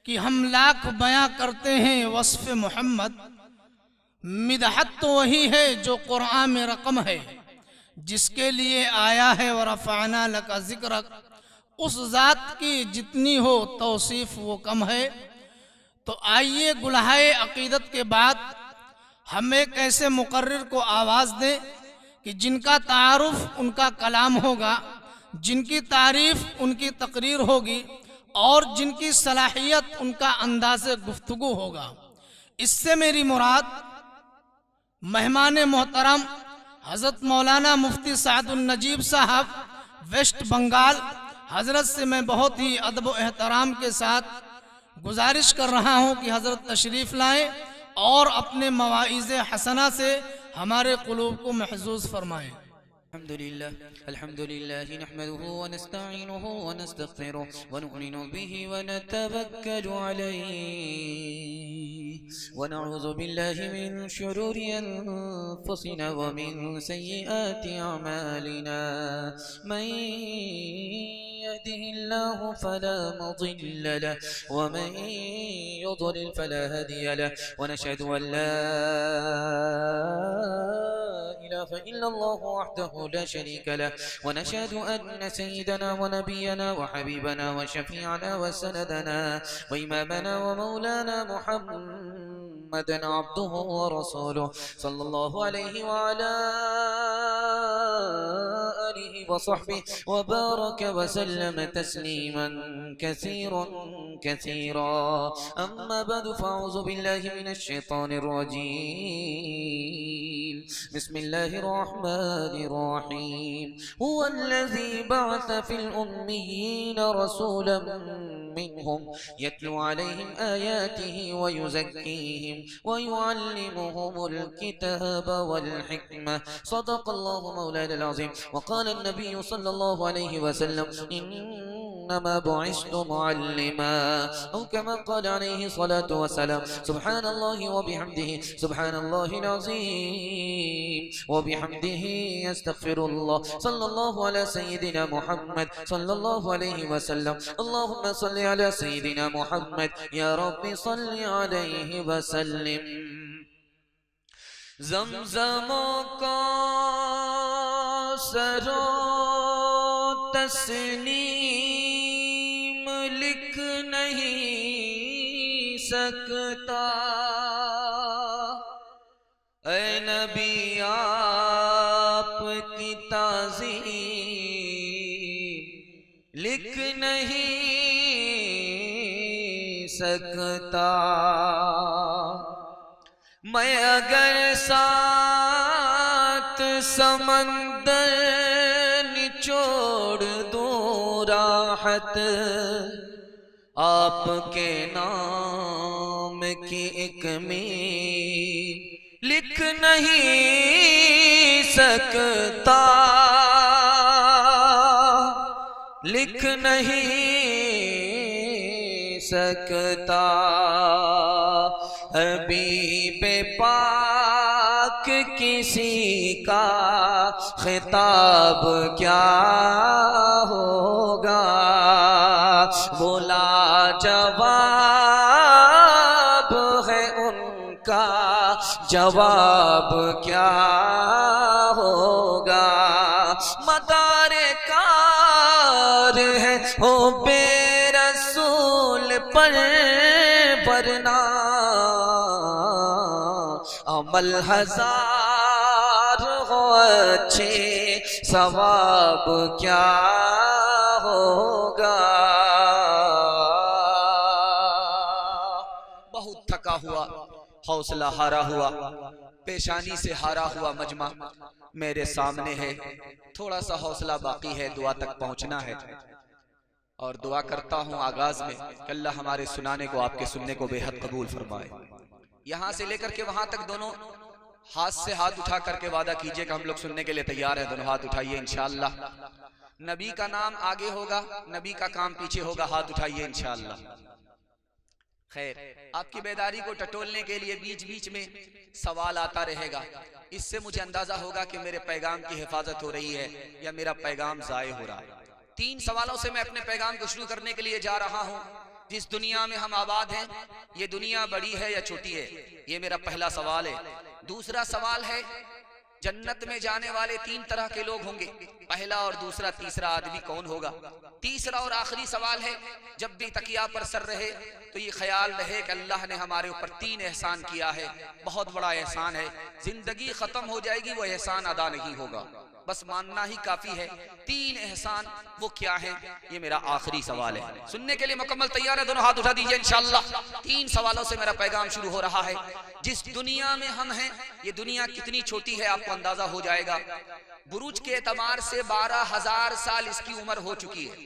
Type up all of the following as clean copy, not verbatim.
कि हम लाख बयां करते हैं वस्फ़ मोहम्मद, मिदहत तो वही है जो कुरान में रकम है, जिसके लिए आया है व रफ़अना लका ज़िक्रक। उस ज़ात की जितनी हो तौसीफ़ वो कम है। तो आइए गुलहाए अक़ीदत के बाद हम एक ऐसे मुक़र्रिर को आवाज़ दें कि जिनका तारुफ उनका कलाम होगा, जिनकी तारीफ़ उनकी तकरीर होगी और जिनकी सलाहियत उनका अंदाज़े गुफ्तगू होगा। इससे मेरी मुराद मेहमान मोहतरम हज़रत मौलाना मुफ्ती सादुल नजीब साहब वेस्ट बंगाल हज़रत से मैं बहुत ही अदब व एहतराम के साथ गुजारिश कर रहा हूँ कि हज़रत तशरीफ़ लाएँ और अपने मवाइज़ हसना से हमारे क़ुलूब को महज़ूज़ फरमाएँ। अल्हम्दुलिल्लाह नहमदुहु व नस्तईनुहु व नस्तगफिरुहु व नु'मिनु बिही व नतवक्कलु अलैहि व नऊज़ु बिल्लाहि मिन शुरूरि अनफुसिना व मिन सय्यिआति अमालिना। मन यहदिहिल्लाहु फला मुदिल्ल लहु व मन युद्लिल फला हादिय लहु व नशहदु अन ला इलाहा इल्लल्लाहु वहदहु ला शरीका लहु व नशहदु अन्न सय्यिदना व नबियना व हबीबना व शफीअना व सनदना व इमामना व मौलाना मुहम्मदन अब्दुहु व रसूलुहु सल्लल्लाहु अलैहि व अला आलिहि व सहबिहि व बारक व सल्लम तस्लीमन कसीरन कसीरा। अम्मा बअदु फ़अऊज़ु बिल्लाहि मिनश शैतानिर रजीम। बिस्मिल्लाहिर रहमानिर रहीम। हुवल्लज़ी बअस फ़िल उम्मिय्यीन रसूलन मिनहुम यत्लू अलैहिम आयातिहि व युज़क्कीहिम व युअल्लिमुहुमुल किताब वल हिकमह। सदक़ल्लाहु मौलानाल अज़ीम। व क़ाला अन्नबिय्यु सल्लल्लाहु अलैहि वसल्लम इन्नमा बुइस्तु मुअल्लिमा औ कमा क़ाला अलैहि सलातु व सलाम। सुब्हानल्लाहि व बिहम्दिहि सुब्हानल्लाहिल अज़ीम व बिहम्दिहि अस्तग़फिरुल्लाह। सल्लल्लाहु अला सय्यिदिना मुहम्मद सल्लल्लाहु अलैहि वसल्लम। अल्लाहुम्मा सल्लि अला सय्यिदिना मुहम्मद या रब्बी सल्लि अलैहि वसल्लिम। ज़मज़म कौसरो तस्नीम लिख नहीं सकता। ऐ नबी आपकी ताज़ीम लिख नहीं सकता। मैं अगर सात समंदर निचोड़ दूं राहत आपके नाम की एक मील लिख नहीं सकता। लिख नहीं सकता। हबीबे पाक किसी का खिताब क्या होगा। बोला जवाब है उनका जवाब क्या होगा। मदारे कार है हो बेरसूल पर वरना अमल हजार हो अच्छे सवाब क्या होगा। बहुत थका हुआ हौसला हारा हुआ पेशानी से हारा हुआ मजमा मेरे सामने है। थोड़ा सा हौसला बाकी है, दुआ तक पहुंचना है। और दुआ करता हूँ आगाज में कि अल्लाह हमारे सुनाने को आपके सुनने को बेहद कबूल फरमाए। यहाँ से लेकर के वहां तक दोनों हाथ से हाथ उठा करके वादा कीजिए कि हम लोग सुनने के लिए तैयार हैं। दोनों हाथ उठाइए इंशाअल्लाह। नबी का नाम आगे होगा, नबी का काम पीछे होगा। हाथ उठाइए इंशाअल्लाह। खैर, आपकी बेदारी को टटोलने के लिए बीच बीच में सवाल आता रहेगा। इससे मुझे अंदाजा होगा कि मेरे पैगाम की हिफाजत हो रही है या मेरा पैगाम ज़ाये हो रहा है। 3 सवालों से मैं अपने पैगाम को शुरू करने के लिए जा रहा हूं। जिस दुनिया में हम आबाद हैं, ये दुनिया बड़ी है या छोटी है? ये मेरा पहला सवाल है। दूसरा सवाल है, जन्नत में जाने वाले 3 तरह के लोग होंगे, पहला और दूसरा तीसरा आदमी कौन होगा? तीसरा और आखिरी सवाल है, जब भी तकिया पर सर रहे तो ये ख्याल रहे कि अल्लाह ने हमारे ऊपर 3 एहसान किया है, बहुत बड़ा एहसान है, जिंदगी खत्म हो जाएगी वो एहसान अदा नहीं होगा, बस मानना ही काफी है। 3 एहसान वो क्या है? ये मेरा आखिरी सवाल है। सुनने के लिए मुकम्मल तैयार है? दोनों हाथ उठा दीजिए इंशाअल्लाह। 3 सवालों से मेरा पैगाम शुरू हो रहा है। जिस दुनिया में हम हैं, ये दुनिया कितनी छोटी है आपको अंदाजा हो जाएगा। बुरुज के एतबार से 12,000 साल इसकी उम्र हो चुकी है,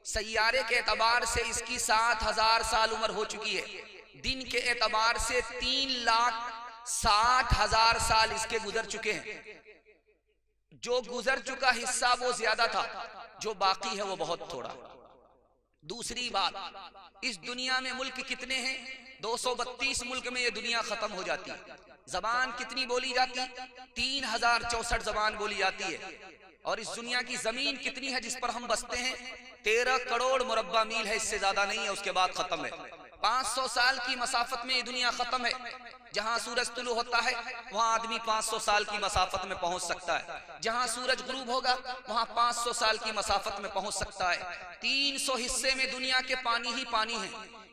सैयारे के एतबार से इसकी 7,000 साल उम्र हो चुकी है, दिन के एतबार से 3,60,000 साल इसके गुजर चुके हैं। जो गुजर चुका हिस्सा वो ज्यादा था, जो बाकी है वो बहुत थोड़ा। दूसरी बात, इस दुनिया में मुल्क कितने हैं? 232 मुल्क में ये दुनिया खत्म हो जाती है। जबान कितनी बोली जाती? 3064 जबान बोली जाती है। और इस दुनिया की जमीन कितनी है जिस पर हम बसते हैं? 13 करोड़ मुरब्बा मील है, इससे ज्यादा नहीं है, उसके बाद खत्म है। 500 साल की मसाफत में ये दुनिया खत्म है। जहां सूरज तुलू होता है वहां आदमी 500 साल की मसाफत में पहुंच सकता है, जहां सूरज गुरूब होगा वहां 500 साल की मसाफत में पहुंच सकता है। 300 हिस्से में दुनिया के पानी ही पानी है,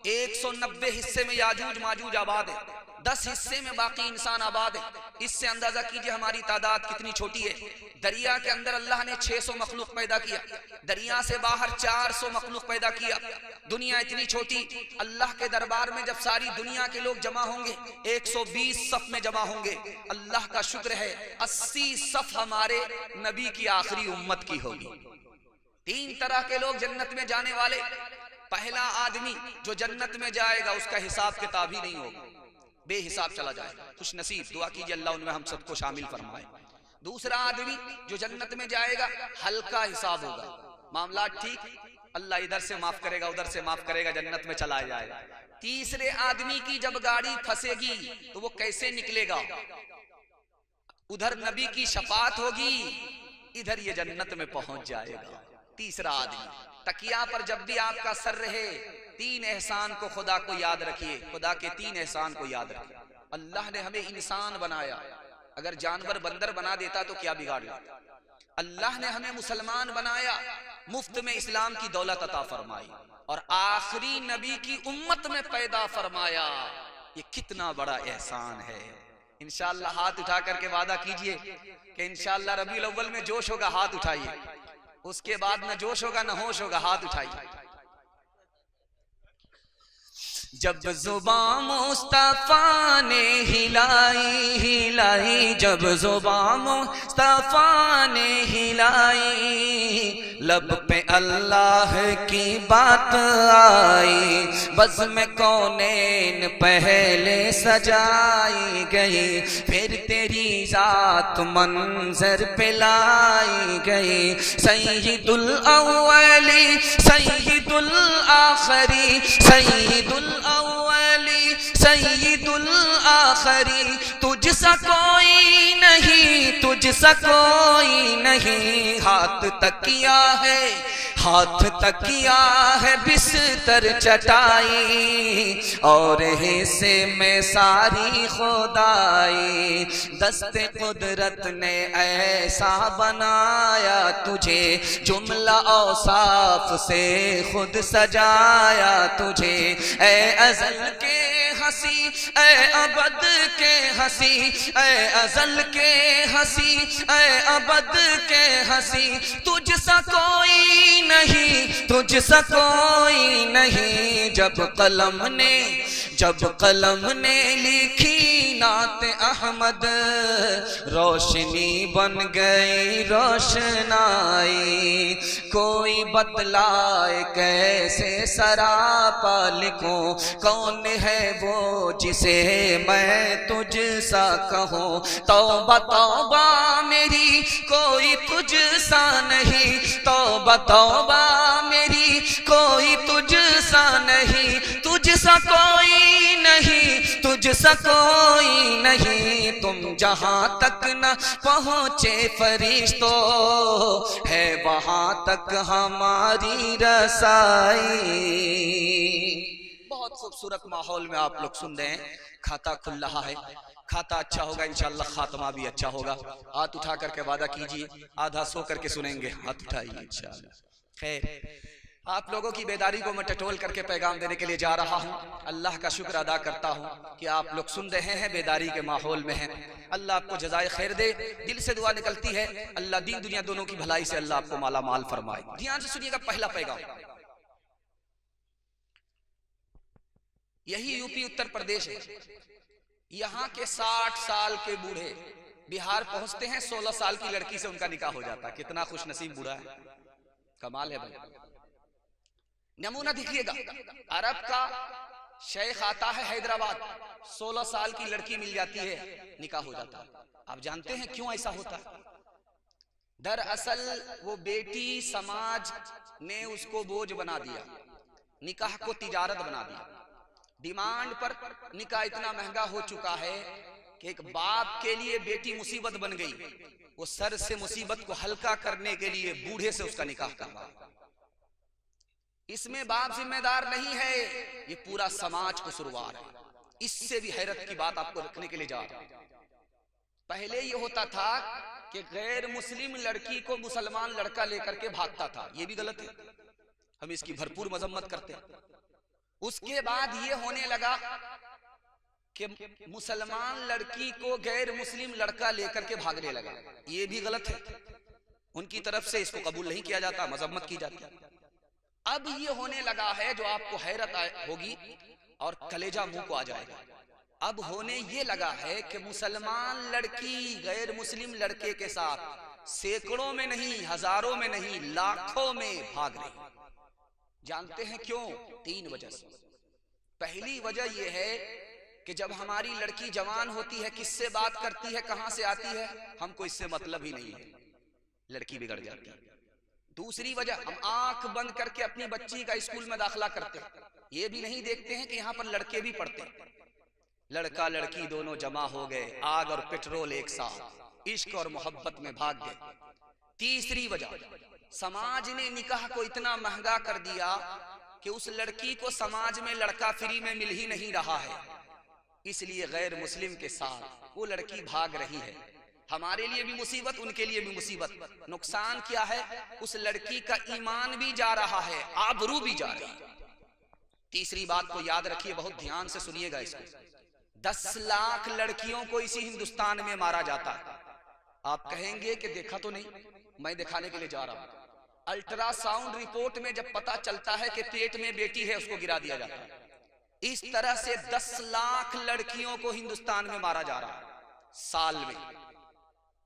190 हिस्से में याजूज माजूज आबाद है, 10 हिस्से में बाकी इंसान आबाद है। इससे अंदाजा कीजिए हमारी तादाद कितनी छोटी है। दरिया के अंदर अल्लाह ने 600 मखलूक पैदा किया, दरिया से बाहर 400 मखलूक पैदा किया। दुनिया इतनी छोटी, अल्लाह के दरबार में जब सारी दुनिया के लोग जमा होंगे 120 सफ में जमा होंगे। अल्लाह का शुक्र है 80 सफ हमारे नबी की आखिरी उम्मत की होगी। 3 तरह के लोग जन्नत में जाने वाले। पहला आदमी जो जन्नत में जाएगा उसका हिसाब किताब ही नहीं होगा, बेहिसाब चला जाएगा। खुश नसीब, दुआ कीजिए अल्लाह उनमें हम सबको शामिल फरमाए। दूसरा आदमी जो जन्नत में जाएगा हल्का हिसाब होगा, मामला ठीक, अल्लाह इधर से माफ करेगा उधर से माफ करेगा, जन्नत में चला जाएगा। तीसरे आदमी की जब गाड़ी फंसेगी तो वो कैसे निकलेगा? उधर नबी की शफात होगी, इधर ये जन्नत में पहुंच जाएगा। तीसरा आदमी, तकिया पर जब भी आपका सर रहे 3 एहसान को खुदा को याद रखिए, खुदा के 3 एहसान को याद रखिए। अल्लाह ने हमें इंसान बनाया, अगर जानवर बंदर बना देता तो क्या बिगाड़ लेता। अल्लाह ने हमें मुसलमान बनाया, मुफ्त में इस्लाम की दौलत अता फरमाई और आखिरी नबी की उम्मत में पैदा फरमाया। ये कितना बड़ा एहसान है। इंशाअल्लाह हाथ उठा करके वादा कीजिए कि इंशाअल्लाह रबीउल अव्वल में जोश होगा, हाथ उठाइए। उसके बाद न जोश होगा न होश होगा, हाथ उठाइए। जब जुबान मुस्तफा ने हिलाई, जब जुबान मुस्तफा ने हिलाई, लब पे अल्लाह की बात आई, बज़ में कौनैन पहले सजाई गई, फिर तेरी जात मंजर पे लाई गई। सैयदुल अव्वली सैयदुल आखिरी, सैयदुल अव्वली सैयदुल आखिरी, तुझसा कोई नहीं, तुझसा कोई नहीं। हाथ तकिया है, हाथ तकिया है बिस्तर चटाई, और हिस्से में सारी खुदाई। दस्ते कुदरत ने ऐसा बनाया तुझे, जुमला औसाफ से खुद सजाया तुझे। ऐ अज़ल के हंसी, ऐ अबद के हंसी, ऐ अज़ल के हंसी, ऐ अबद के हंसी, तुझसा कोई नहीं, तुझसा कोई नहीं। जब कलम ने लिखी नात अहमद, रोशनी बन गई रोशनाई। कोई बतलाए कैसे सरापा लिखूं, कौन है वो जिसे मैं तुझसा कहूँ। तौबा तौबा मेरी कोई तुझसा नहीं, तौबा तौबा मेरी कोई तुझसा नहीं। तुझसा कोई नहीं, तुझसा कोई नहीं। तुम जहाँ तक न पहुँचे फरिश्तों, है वहाँ तक हमारी रसाई। खूबसूरत माहौल में आप लोग सुन रहे हैं, खाता खुल रहा है, खाता अच्छा होगा इंशाअल्लाह, खात्मा भी अच्छा होगा। हाथ उठा करके वादा कीजिए, आधा सो करके सुनेंगे, हाथ उठाइए इंशाअल्लाह। खैर, आप लोगों की बेदारी को मैं टटोल करके पैगाम देने के लिए जा रहा हूँ। अल्लाह का शुक्र अदा करता हूँ कि आप लोग सुन रहे हैं, बेदारी के माहौल में हैं। अल्लाह आपको जज़ाए खैर दे। दिल से दुआ निकलती है, अल्लाह दीन दुनिया दोनों की भलाई से अल्लाह आपको माला माल फरमाए। ध्यान से सुनिएगा पहला पैगाम। यही यूपी उत्तर प्रदेश है। यहाँ के 60 साल के बूढ़े बिहार पहुंचते हैं, 16 साल की लड़की से उनका निकाह हो जाता है। कितना खुश नसीब बूढ़ा है, कमाल है भाई। नमूना दिखिएगा, अरब का शेख आता है हैदराबाद, 16 साल की लड़की मिल जाती है, निकाह हो जाता है। आप जानते हैं क्यों ऐसा होता है? दरअसल वो बेटी समाज ने उसको बोझ बना दिया, निकाह को तिजारत बना दिया। डिमांड पर निकाह इतना महंगा हो चुका है कि एक बाप के लिए बेटी मुसीबत बन गई। वो सर से मुसीबत को हल्का करने के लिए बूढ़े से उसका निकाह करवा। इसमें बाप जिम्मेदार नहीं है, ये पूरा समाज को शुरुआत है। इससे भी हैरत की बात आपको रखने के लिए जा रहा हूं। पहले ये होता था कि गैर मुस्लिम लड़की को मुसलमान लड़का लेकर के भागता था, ये भी गलत है, हम इसकी भरपूर मजम्मत करते हैं। उसके बाद ये होने लगा कि मुसलमान लड़की को गैर मुस्लिम लड़का लेकर के भागने लगा, ये भी गलत है। उनकी तरफ से इसको कबूल नहीं किया जाता, मजम्मत की जाती है। अब ये होने लगा है, जो आपको हैरत होगी और कलेजा मुंह को आ जाएगा, अब होने ये लगा है कि मुसलमान लड़की गैर मुस्लिम लड़के के साथ सैकड़ों में नहीं, हजारों में नहीं, लाखों में भाग रही। जानते हैं क्यों? 3 वजह से। पहली वजह यह है कि जब हमारी लड़की जवान होती है, किससे बात करती है, कहां से आती है, हमको इससे मतलब ही नहीं है, लड़की बिगड़ जाती है। दूसरी वजह, हम आंख बंद करके अपनी बच्ची का स्कूल में दाखिला करते हैं, ये भी नहीं देखते हैं कि यहाँ पर लड़के भी पढ़ते हैं। लड़का लड़की दोनों जमा हो गए, आग और पेट्रोल एक साथ, इश्क और मोहब्बत में भाग गए। तीसरी वजह, समाज ने निकाह को इतना महंगा कर दिया कि उस लड़की को समाज में लड़का फ्री में मिल ही नहीं रहा है, इसलिए गैर मुस्लिम के साथ वो लड़की भाग रही है। हमारे लिए भी मुसीबत, उनके लिए भी मुसीबत। नुकसान क्या है? उस लड़की का ईमान भी जा रहा है, आबरू भी जा रही है। तीसरी बात को याद रखिए, बहुत ध्यान से सुनिएगा इसको। 10 लाख लड़कियों को इसी हिंदुस्तान में मारा जाता है। आप कहेंगे कि देखा तो नहीं, मैं दिखाने के लिए जा रहा हूं। अल्ट्रासाउंड रिपोर्ट में जब पता चलता है कि पेट में बेटी है, उसको गिरा दिया जाता है। इस तरह से 10 लाख लड़कियों को हिंदुस्तान में मारा जा रहा है साल में।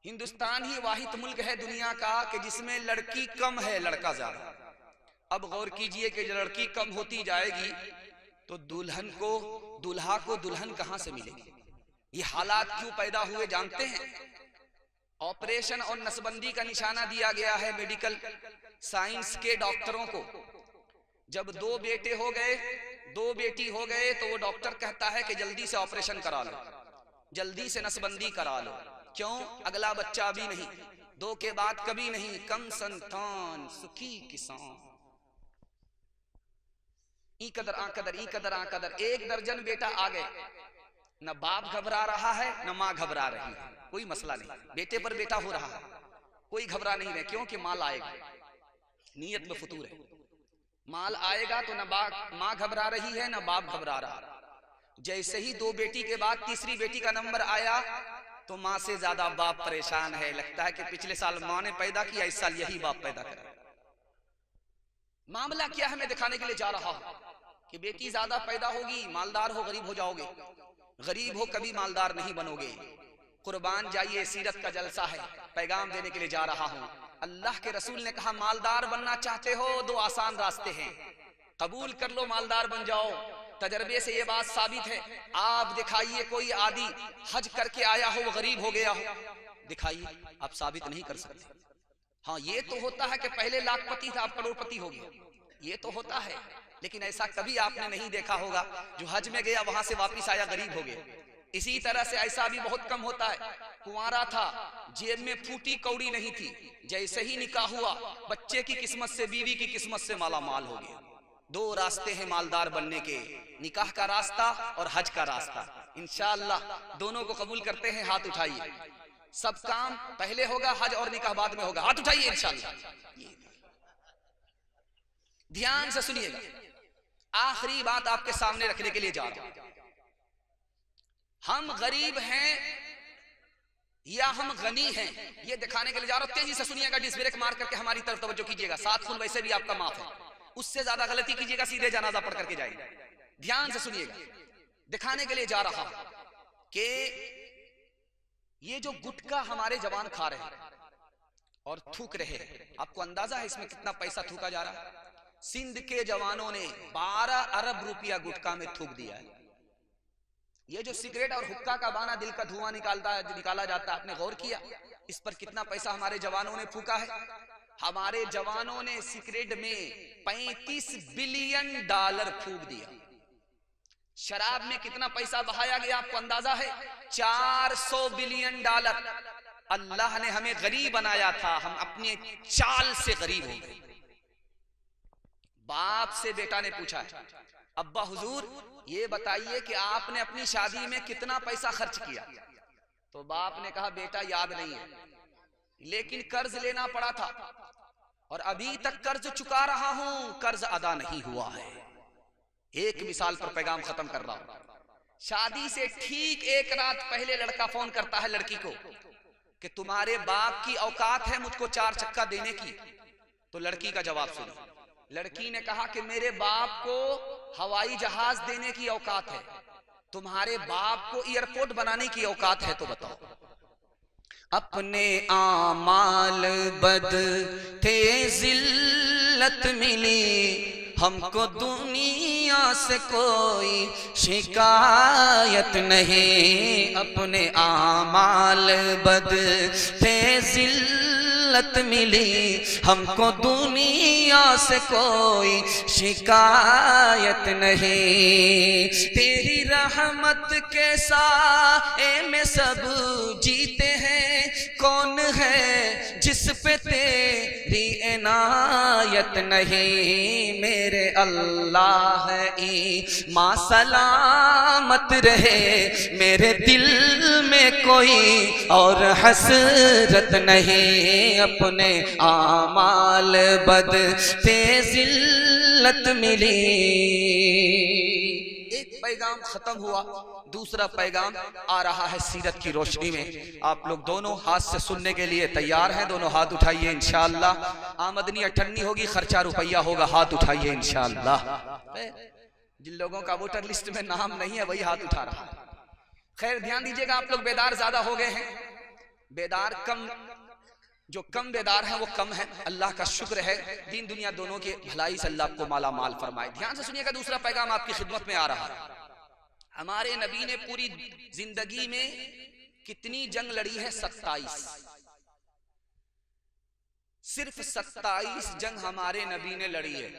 हिंदुस्तान ही वाहिद मुल्क है दुनिया का कि जिसमें लड़की कम है, लड़का ज्यादा। अब गौर कीजिए कि जब लड़की कम होती जाएगी तो दूल्हा को दुल्हन कहां से मिलेगी? ये हालात क्यों पैदा हुए जानते हैं? ऑपरेशन और नसबंदी का निशाना दिया गया है मेडिकल साइंस के डॉक्टरों को। जब 2 बेटे हो गए, 2 बेटी हो गए, तो वो डॉक्टर कहता है कि जल्दी से ऑपरेशन करा लो, जल्दी से नसबंदी करा लो। क्यों? अगला बच्चा अभी नहीं, 2 के बाद कभी नहीं, कम संतान सुखी किसान। ई कदर आ कदर, ई कदर आ कदर। 1 दर्जन बेटा आ गए, न बाप घबरा रहा है न माँ घबरा रही है, कोई मसला नहीं, बेटे पर बेटा हो रहा है, कोई घबरा नहीं रहे। क्योंकि माल आएगा, नीयत में फतूर है, माल आएगा तो न माँ घबरा रही है न बाप घबरा रहा। जैसे ही 2 बेटी के बाद तीसरी बेटी का नंबर आया तो माँ से ज्यादा बाप परेशान है। लगता है कि पिछले साल माँ ने पैदा किया, इस साल यही बाप पैदा करे। मामला क्या है मैं दिखाने के लिए जा रहा हूं कि बेटी ज्यादा पैदा होगी, मालदार हो गरीब हो जाओगे, गरीब हो कभी मालदार नहीं बनोगे। कुर्बान जाइए, सीरत का जलसा है, पैगाम देने के लिए जा रहा हूं। अल्लाह के रसूल ने कहा, मालदार बनना चाहते हो 2 आसान रास्ते हैं, कबूल कर लो मालदार बन जाओ। तजर्बे से ये बात साबित है। आप दिखाइए कोई आदि हज करके आया हो वो गरीब हो गया हो, दिखाइए, आप साबित नहीं कर सकते। हाँ, ये तो होता है कि पहले लाखपति था अब करोड़पति हो गया, ये तो होता है, लेकिन ऐसा कभी आपने नहीं देखा होगा जो हज में गया वहां से वापिस आया गरीब हो गया। इसी तरह से ऐसा भी बहुत कम होता है। कुंवारा था, जेब में फूटी कौड़ी नहीं थी, जैसे ही निकाह हुआ बच्चे की किस्मत से, बीवी की किस्मत से माला माल हो गया। दो रास्ते हैं मालदार बनने के, निकाह का रास्ता और हज का रास्ता। इंशाअल्लाह दोनों को कबूल करते हैं, हाथ उठाइए। सब काम पहले होगा, हज और निकाह बाद में होगा, हाथ उठाइए इंशाअल्लाह। ध्यान से सुनिएगा, आखिरी बात आपके सामने रखने के लिए जा रहा हूं। हम गरीब हैं या हम गनी हैं, ये दिखाने के लिए जा रहा हूं। तेजी से सुनिएगा, डिस ब्रेक मार करके हमारी तरफ तवज्जो कीजिएगा। 7 खून वैसे भी आपका माफ है, उससे ज्यादा गलती कीजिएगा सीधे जनाजा पढ़ करके जाएंगे। ध्यान से सुनिएगा, दिखाने के लिए जा रहा हूं कि ये जो गुटखा हमारे जवान खा रहे हैं और थूक रहे हैं, आपको अंदाजा है इसमें कितना पैसा थूका जा रहा है? सिंध के जवानों ने 12 अरब रुपया गुटखा में थूक दिया है। ये जो सिगरेट और हुक्का का बाना दिल का धुआं निकाला जाता है, आपने गौर किया इस पर कितना पैसा हमारे जवानों ने फूका है? हमारे जवानों ने सिगरेट में 35 बिलियन डॉलर फूक दिया। शराब में कितना पैसा बहाया गया आपको अंदाजा है? 400 बिलियन डॉलर। अल्लाह ने हमें गरीब बनाया था, हम अपने चाल से गरीब हो गए। बाप से बेटा ने पूछा है, अब्बा हुजूर ये बताइए कि आपने अपनी शादी में कितना पैसा खर्च किया? तो बाप ने कहा बेटा याद नहीं है, लेकिन कर्ज लेना पड़ा था और अभी तक कर्ज चुका रहा हूं, कर्ज अदा नहीं हुआ है। एक मिसाल पर पैगाम खत्म कर रहा हूं। शादी से ठीक एक रात पहले लड़का फोन करता है लड़की को कि तुम्हारे बाप की औकात है मुझको 4 चक्का देने की? तो लड़की का जवाब सुनो। लड़की ने कहा कि मेरे बाप को हवाई जहाज देने की औकात है, तुम्हारे बाप को एयरपोर्ट बनाने की औकात है, तो बताओ। अपने आमाल बद थे जिल्लत मिली, हमको दुनिया से कोई शिकायत नहीं। अपने आमाल बद थे जिल्लत मिली, हमको दुनिया से कोई शिकायत नहीं। तेरी रहमत के साए में सब जीते हैं, कौन है जिस पे तेरी इनायत नहीं। मेरे अल्लाह ईमान सलामत रहे, मेरे दिल में कोई और हसरत नहीं। अपने आमाल बद पे जिल्लत मिली। एक पैगाम खत्म हुआ, दूसरा पैगाम आ रहा है सीरत की रोशनी में। आप लोग दोनों हाथ से सुनने के लिए तैयार हैं? दोनों हाथ उठाइए इंशाअल्लाह। आमदनी 58 होगी, खर्चा रुपया होगा, हाथ उठाइए इंशाअल्लाह। जिन लोगों का वोटर लिस्ट में नाम नहीं है वही हाथ उठा रहा है। खैर ध्यान दीजिएगा, आप लोग बेदार ज्यादा हो गए हैं, बेदार कम, जो कम बेदार है वो कम है। अल्लाह का शुक्र है, दीन दुनिया दोनों के भलाई से अल्लाह को माला माल फरमाए। ध्यान से सुनिएगा, दूसरा पैगाम आपकी खिदमत में आ रहा है। हमारे नबी ने पूरी जिंदगी में कितनी जंग लड़ी है? 27। सिर्फ 27 जंग हमारे नबी ने लड़ी है।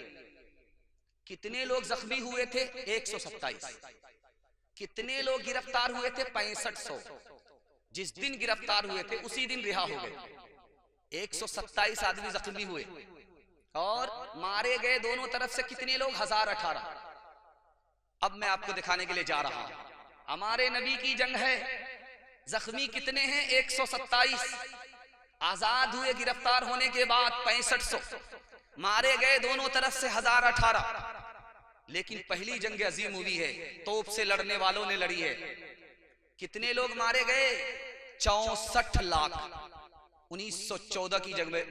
कितने लोग जख्मी हुए थे? 127। कितने लोग गिरफ्तार हुए थे? 6500। जिस दिन गिरफ्तार हुए थे उसी दिन रिहा हो गए। 127 आदमी जख्मी हुए और मारे गए दोनों तरफ से कितने लोग? 1018। अब मैं आपको दिखाने के लिए जा रहा हूं, हमारे नबी की जंग है, जख्मी कितने हैं? 127। आजाद हुए गिरफ्तार होने के बाद 6500, मारे गए दोनों तरफ से 1018। लेकिन पहली जंग अजीम हुई है, तोप से लड़ने वालों ने लड़ी है। कितने लोग मारे गए? 64 लाख। 1914 की जंग में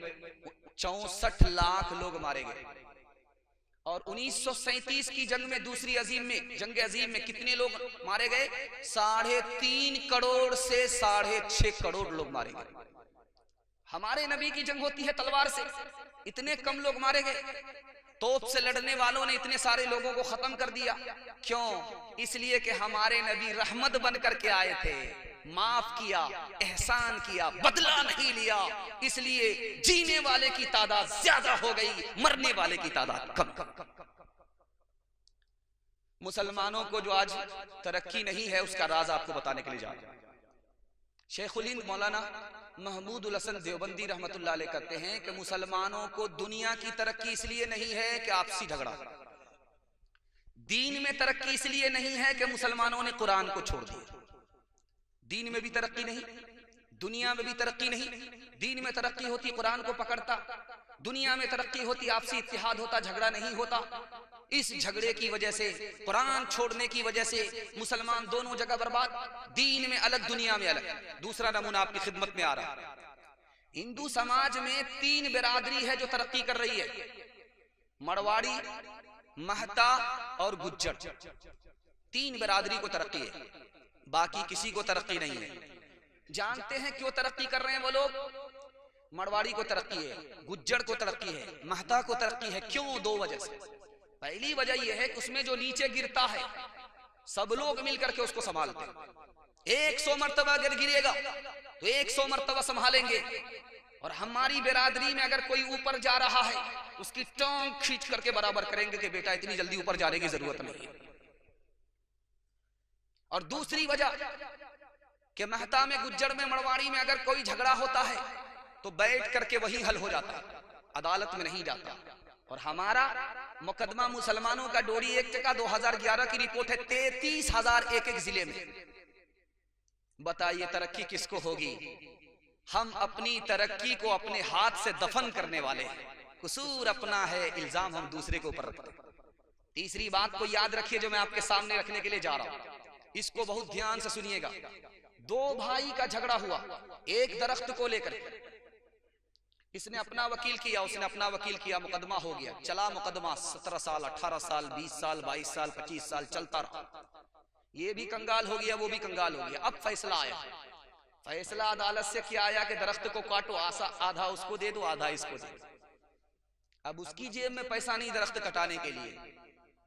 64 लाख लोग मारे गए। और 1937 की जंग में, दूसरी अजीम में, जंग अजीम में कितने लोग मारे गए? 3.5 करोड़ से 6.5 करोड़ लोग मारे गए। हमारे नबी की जंग होती है तलवार से, इतने कम लोग मारे गए। तोप से लड़ने वालों ने इतने सारे लोगों को खत्म कर दिया। क्यों? इसलिए कि हमारे नबी रहमत बन करके आए थे, माफ किया, एहसान किया, बदला नहीं लिया। इसलिए जीने वाले की तादाद ज्यादा हो गई, मरने वाले की तादाद कम। मुसलमानों को जो आज तरक्की नहीं है उसका राज आपको बताने के लिए जा रहा हूं। शेखुल हिंद मौलाना महमूदुल हसन देवबंदी रहमतुल्लाह अलैह कहते हैं कि मुसलमानों को दुनिया की तरक्की इसलिए नहीं है कि आपसी झगड़ा, दीन में तरक्की इसलिए नहीं है कि मुसलमानों ने कुरान को छोड़ दिया, दीन में भी तरक्की नहीं, दुनिया में भी तरक्की नहीं। दीन में तरक्की होती कुरान को पकड़ता, दुनिया में तरक्की होती आपसी इत्तिहाद होता, झगड़ा नहीं होता। इस झगड़े की वजह से, कुरान छोड़ने की वजह से मुसलमान दोनों जगह बर्बाद, दीन में अलग, दुनिया में अलग। दूसरा नमूना आपकी खिदमत में आ रहा है। हिंदू समाज में 3 बिरादरी है जो तरक्की कर रही है, मरवाड़ी, महता और गुज्जर। 3 बिरादरी को तरक्की है, बाकी किसी को तरक्की नहीं है। जानते हैं क्यों तरक्की कर रहे हैं वो लोग? मरवाड़ी को तरक्की है, गुज्जर को तरक्की है, महता को तरक्की है। क्यों? 2 वजह से। पहली वजह यह है कि उसमें जो नीचे गिरता है सब लोग मिलकर के उसको संभालते हैं। 100 मर्तबा अगर गिरेगा तो 100 मर्तबा संभालेंगे। और हमारी बिरादरी में अगर कोई ऊपर जा रहा है उसकी टांग खींच करके बराबर करेंगे कि बेटा इतनी जल्दी ऊपर जाने की जरूरत नहीं है। और दूसरी वजह कि महता में, गुज्जर में, मरवाड़ी में अगर कोई झगड़ा होता है तो बैठ करके वही हल हो जाता है, अदालत में नहीं जाता। और हमारा मुकदमा मुसलमानों का डोरी एक्ट का 2011 की रिपोर्ट है 33,000 एक जिले में। बताइए तरक्की किसको होगी? हम अपनी तरक्की को अपने हाथ से दफन करने वाले हैं। कसूर अपना है, इल्जाम हम दूसरे के ऊपर रखते हैं। तीसरी बात को याद रखिए जो मैं आपके सामने रखने के लिए जा रहा हूं, इसको बहुत ध्यान से सुनिएगा। 2 भाई का झगड़ा हुआ एक दरख्त को लेकर। इसने अपना वकील किया, उसने अपना वकील किया, मुकदमा हो गया। चला मुकदमा 17 साल, 18 साल, 20 साल, 22 साल, 25 साल चलता रहा। ये भी कंगाल हो गया, वो भी कंगाल हो गया। अब फैसला आया। फैसला अदालत से क्या आया कि दरख्त को काटो, आधा उसको दे दो, आधा इसको दे दो। अब उसकी जेब में पैसा नहीं दरख्त कटाने के लिए,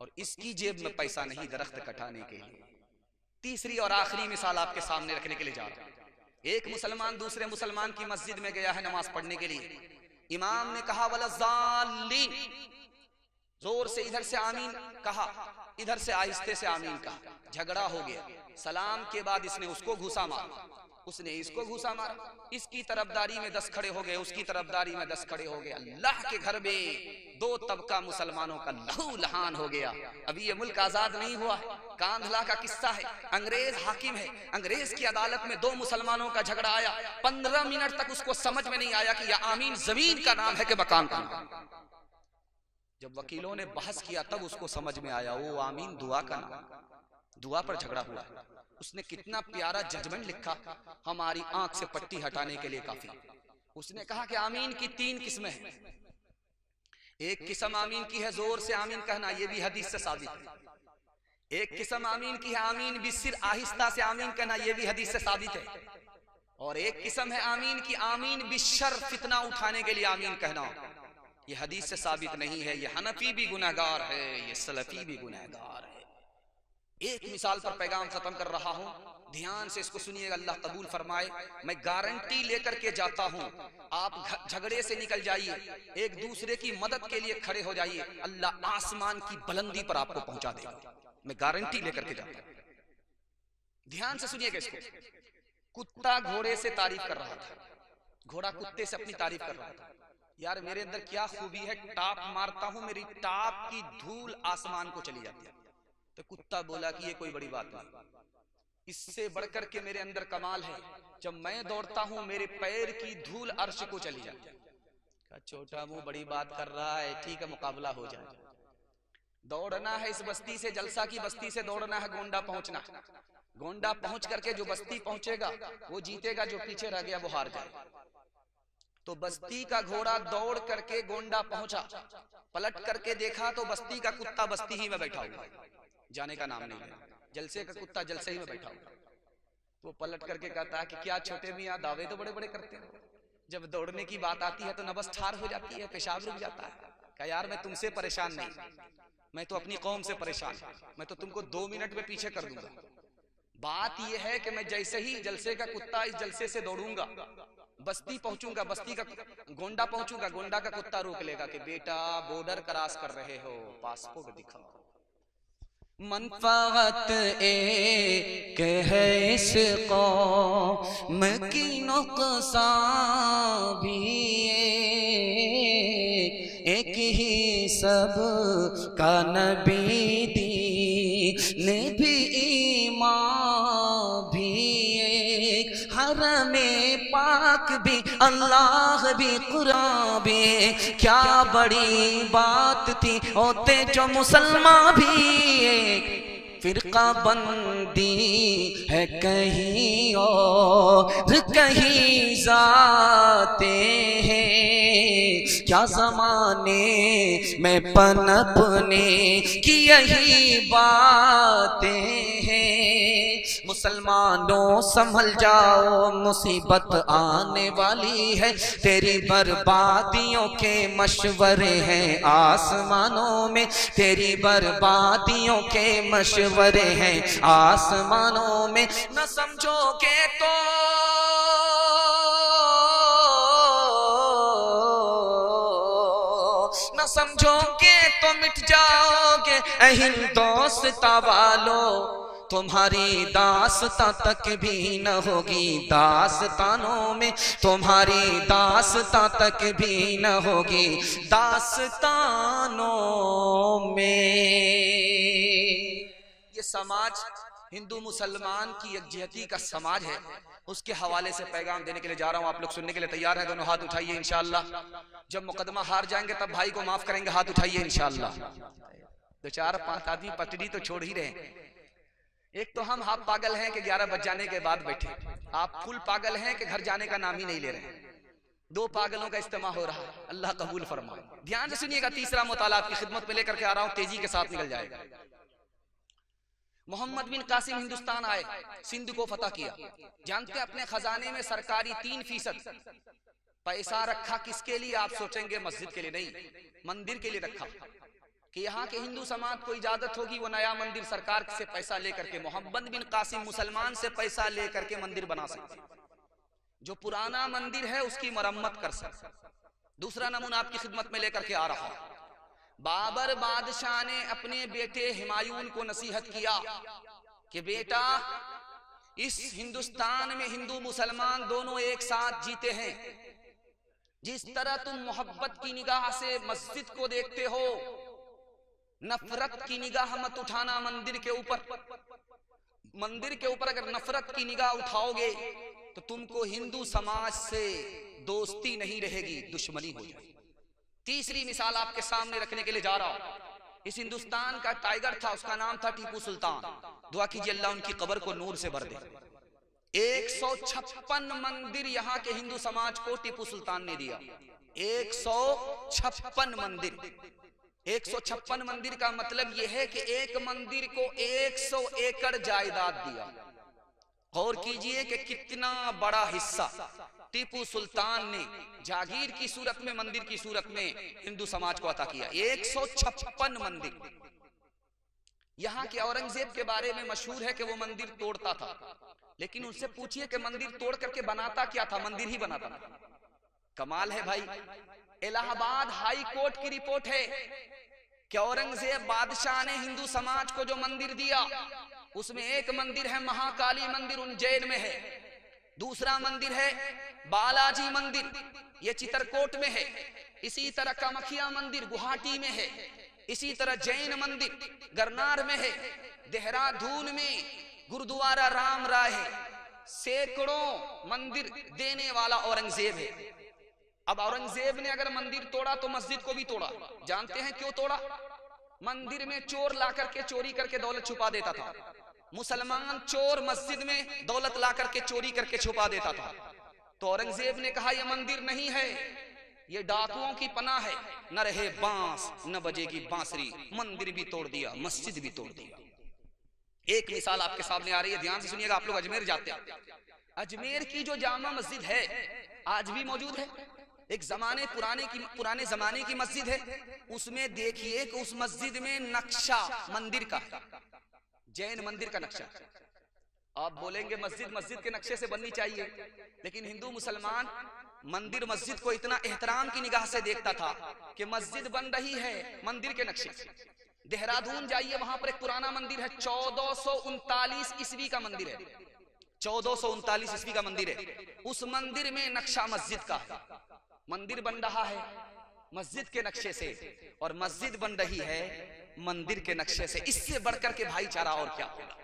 और इसकी जेब में पैसा नहीं दरख्त कटाने के लिए। तीसरी और आखिरी मिसाल आपके सामने रखने के लिए जा रहा हूं। एक मुसलमान दूसरे मुसलमान की मस्जिद में गया है नमाज पढ़ने के लिए। इमाम ने कहा वलज़ालिन, जोर से इधर से आमीन कहा, इधर से आहिस्ते से आमीन कहा। झगड़ा हो गया। सलाम के बाद इसने उसको घूसा मारा, उसने इसको घूसा मारा। इसकी तरफदारी में 10 खड़े हो गए, उसकी तरफदारी में 10 खड़े हो गए। अल्लाह के घर में 2 तबका मुसलमानों का लहू लहान हो गया। अभी ये मुल्क आजाद नहीं हुआ है। कांधला का किस्सा है। अंग्रेज हाकिम है, अंग्रेज की अदालत में 2 मुसलमानों का झगड़ा आया। 15 मिनट तक उसको समझ में नहीं आया कि यह आमीन जमीन का नाम है कि मकान का नाम। जब वकीलों ने बहस किया तब उसको समझ में आया वो आमीन दुआ का नाम, दुआ पर झगड़ा हुआ। उसने कितना प्यारा जजमेंट लिखा, हमारी आंख से पट्टी हटाने के लिए काफी। उसने कहा कि आमीन की 3 किस्में हैं। एक किस्म आमीन की है जोर से आमीन कहना, यह भी हदीस से साबित है। एक किस्म आमीन की है आमीन बिसिर, आहिस्ता से आमीन कहना, यह भी हदीस से साबित है। और एक किस्म है आमीन की आमीन बिशर, फितना उठाने के लिए आमीन कहना, यह हदीस से साबित नहीं है। यह हनफी भी गुनहगार है, यह सलफी भी गुनहगार है। एक मिसाल पर पैगाम खत्म कर रहा हूं, ध्यान से इसको सुनिएगा, अल्लाह कबूल फरमाए। मैं गारंटी लेकर के जाता हूं, आप झगड़े से निकल जाइए, एक दूसरे की मदद के लिए खड़े हो जाइए, अल्लाह आसमान की बुलंदी पर आपको पहुंचा देगा। मैं गारंटी लेकर के जाता हूं। ध्यान से सुनिएगा इसको। कुत्ता घोड़े से तारीफ कर रहा था, घोड़ा कुत्ते से अपनी तारीफ कर रहा था। यार मेरे अंदर क्या खूबी है, टाप मारता हूं, मेरी टाप की धूल आसमान को चली जाती है। तो कुत्ता बोला कि ये कोई बड़ी बात नहीं, इससे बढ़कर के मेरे अंदर कमाल है, जब मैं दौड़ता हूं मेरे पैर की धूल अर्श को चली जाती है। छोटा मुंह बड़ी बात कर रहा है, ठीक है मुकाबला हो जाए। दौड़ना है इस बस्ती से, जलसा की बस्ती से दौड़ना है गोंडा पहुंचना। गोंडा पहुंच करके जो बस्ती पहुंचेगा वो जीतेगा, जो पीछे रह गया वो हार जाए। तो बस्ती का घोड़ा दौड़ करके गोंडा पहुंचा, पलट करके देखा तो बस्ती का कुत्ता बस्ती ही में बैठा हुआ, जाने का नाम नहीं है। जलसे का कुत्ता जलसे ही में बैठा हुआ। तो पलट करके कहता है कि क्या छोटे मियाँ दावे तो बड़े बड़े करते हो, जब दौड़ने की बात आती है तो नब्ज ठार हो जाती है, पेशाब रुक जाता है। क्या यार मैं तुमसे परेशान नहीं, मैं तो अपनी कौम से परेशान, मैं तो तुमको 2 मिनट में पीछे कर दूंगा। बात यह है कि मैं जैसे ही जलसे का कुत्ता इस जलसे से दौड़ूंगा, बस्ती पहुंचूंगा, बस्ती का गोंडा पहुंचूंगा, गोंडा का कुत्ता रोक लेगा कि बेटा बॉर्डर क्रॉस कर रहे हो, पासपोर्ट दिखाओ। मनफाअत एक है इस कौम की, नुक़सान भी एक ही सब का नबी दी ने भी ईमान भी एक, हरमे पाक भी, अल्लाह भी, कुरान भी, क्या बड़ी बात थी होते जो मुसलमान भी एक। फिरका बंदी है कहीं और कहीं जाते हैं, क्या जमाने में पनपने की यही बातें हैं। मुसलमानों संभल जाओ, मुसीबत आने वाली है, तेरी बर्बादियों के मशवरे हैं आसमानों में, तेरी बर्बादियों के मशवरे हैं आसमानों में। न समझोगे तो न समझोगे तो मिट जाओगे हिंदोस्तां वालों, तुम्हारी दास्तां तक भी न होगी दास्तानों में, तुम्हारी दास्तां तक भी न होगी दास्तानों में। ये समाज हिंदू मुसलमान की यकजहती का समाज है, उसके हवाले से पैगाम देने के लिए जा रहा हूं। आप लोग सुनने के लिए तैयार हैं? दोनों हाथ उठाइए इंशाअल्लाह। जब मुकदमा हार जाएंगे तब भाई को माफ करेंगे, हाथ उठाइए इंशाअल्लाह। दो चार पांच आदमी पटड़ी तो छोड़ ही रहे हैं। एक तो हम हाफ पागल हैं कि 11 बज जाने के बाद बैठे, आप फुल पागल हैं कि घर जाने का नाम ही नहीं ले रहे हैं। दो पागलों का इस्तेमाल हो रहा है, अल्लाह कबूल फरमाए। ध्यान से सुनिएगा, तीसरा मुताला आपकी खिदमत में लेकर के आ रहा हूं, तेजी के साथ निकल जाएगा। मोहम्मद बिन कासिम हिंदुस्तान आए, सिंध को फतह किया। जानते हैं अपने खजाने में सरकारी 3% पैसा रखा किसके लिए? आप सोचेंगे मस्जिद के लिए, नहीं, मंदिर के लिए रखा कि यहाँ के हिंदू समाज को इजाजत होगी वो नया मंदिर सरकार से पैसा लेकर के, मोहम्मद बिन कासिम मुसलमान से पैसा लेकर के मंदिर बना सकते, जो पुराना मंदिर है उसकी मरम्मत कर सकते। दूसरा नमूना आपकी खिदमत में लेकर के आ रहा हूं। बाबर बादशाह ने अपने बेटे हुमायूं को नसीहत किया कि बेटा, इस हिंदुस्तान में हिंदू मुसलमान दोनों एक साथ जीते हैं। जिस तरह तुम मोहब्बत की निगाह से मस्जिद को देखते हो, नफरत की निगाह मत उठाना मंदिर के ऊपर। मंदिर के ऊपर अगर नफरत की निगाह उठाओगे तो तुमको हिंदू समाज से दोस्ती नहीं रहेगी, दुश्मनी हो जाएगी। तीसरी मिसाल आपके सामने रखने के लिए जा रहा हूं। इस हिंदुस्तान का टाइगर था, उसका नाम था टीपू सुल्तान। दुआ कीजिए अल्लाह उनकी कब्र को नूर से भर दे। 156 मंदिर यहाँ के हिंदू समाज को टीपू सुल्तान ने दिया। 156 मंदिर। 156 मंदिर का मतलब यह है कि एक मंदिर को 100 एकड़ जायदाद दिया। गौर कीजिए कि कितना बड़ा हिस्सा टीपू सुल्तान ने जागीर की सूरत में, मंदिर की सूरत में हिंदू समाज को अता किया। 156 मंदिर। यहाँ के औरंगजेब के बारे में मशहूर है कि वो मंदिर तोड़ता था, लेकिन उनसे पूछिए कि मंदिर तोड़ करके बनाता क्या था? मंदिर ही बनाता था। कमाल है भाई। इलाहाबाद हाई कोर्ट की रिपोर्ट है कि औरंगजेब बादशाह ने हिंदू समाज को जो मंदिर दिया, उसमें एक मंदिर है महाकाली मंदिर, उज्जैन में है। दूसरा मंदिर है बालाजी मंदिर, ये चित्रकूट में है। इसी तरह कामाख्या मंदिर गुवाहाटी में है। इसी तरह जैन मंदिर गरनार में है। देहरादून में गुरुद्वारा राम राय है। सैकड़ों मंदिर देने वाला औरंगजेब है। अब औरंगजेब ने अगर मंदिर तोड़ा तो मस्जिद को भी तोड़ा। जानते हैं क्यों तोड़ा? मंदिर में चोर ला करके चोरी करके दौलत छुपा देता था। मुसलमान चोर मस्जिद में दौलत ला करके चोरी करके छुपा देता था। तो औरंगजेब ने कहा यह मंदिर नहीं है, ये डाकुओं की पनाह है। न रहे बांस न बजेगी बांसुरी। मंदिर भी तोड़ दिया, मस्जिद भी तोड़ दिया। एक मिसाल आपके सामने आ रही है, ध्यान से सुनिएगा। आप लोग अजमेर जाते हैं, अजमेर की जो जामा मस्जिद है आज भी मौजूद है। एक पुराने जमाने की मस्जिद है। उसमें देखिए कि उस मस्जिद में नक्शा मंदिर का, जैन मंदिर का नक्शा। आप बोलेंगे मस्जिद के नक्शे से बननी चाहिए, लेकिन हिंदू मुसलमान मंदिर मस्जिद को इतना एहतराम की निगाह से देखता था कि मस्जिद बन रही है मंदिर के नक्शे। देहरादून जाइए, वहां पर एक पुराना मंदिर है, 1439 ईस्वी का मंदिर है। 1439 ईस्वी का मंदिर है। उस मंदिर में नक्शा मस्जिद का है। मंदिर बन रहा है मस्जिद के नक्शे से, और मस्जिद बन रही है मंदिर के नक्शे से। इससे बढ़कर के भाईचारा और क्या होगा।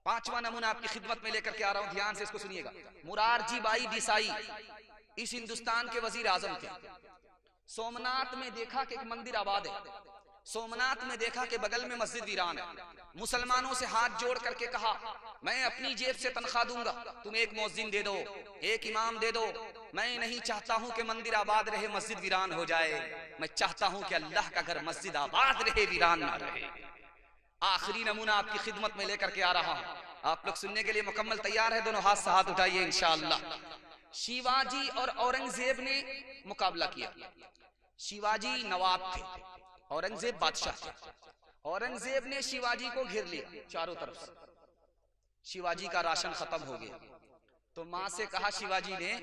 पांचवा नमूना आपकी खिदमत में लेकर के आ रहा हूं, ध्यान से इसको सुनिएगा। मुरारजी भाई देसाई इस हिंदुस्तान के वजीर आजम थे। सोमनाथ में देखा कि एक मंदिर आबाद है, सोमनाथ में देखा कि बगल में मस्जिद वीरान है। मुसलमानों से हाथ जोड़ करके कहा, मैं अपनी जेब से तनख्वाह दूंगा, तुम एक मुअज्जिन दे दो, एक इमाम दे दो। मैं नहीं चाहता हूं कि मंदिर आबाद रहे मस्जिद वीरान हो जाए, मैं चाहता हूं कि अल्लाह का घर मस्जिद आबाद रहे, वीरान ना रहे। आखिरी नमूना आपकी खिदमत में लेकर के आ रहा हूं, आप लोग सुनने के लिए मुकम्मल तैयार है? दोनों हाथ से हाथ उठाइए इंशाअल्लाह। शिवाजी और औरंगजेब ने मुकाबला किया। शिवाजी नवाब थे, औरंगजेब बादशाह थे। औरंगजेब ने शिवाजी को घेर लिया चारों तरफ से। शिवाजी का राशन खत्म हो गया तो माँ से कहा शिवाजी ने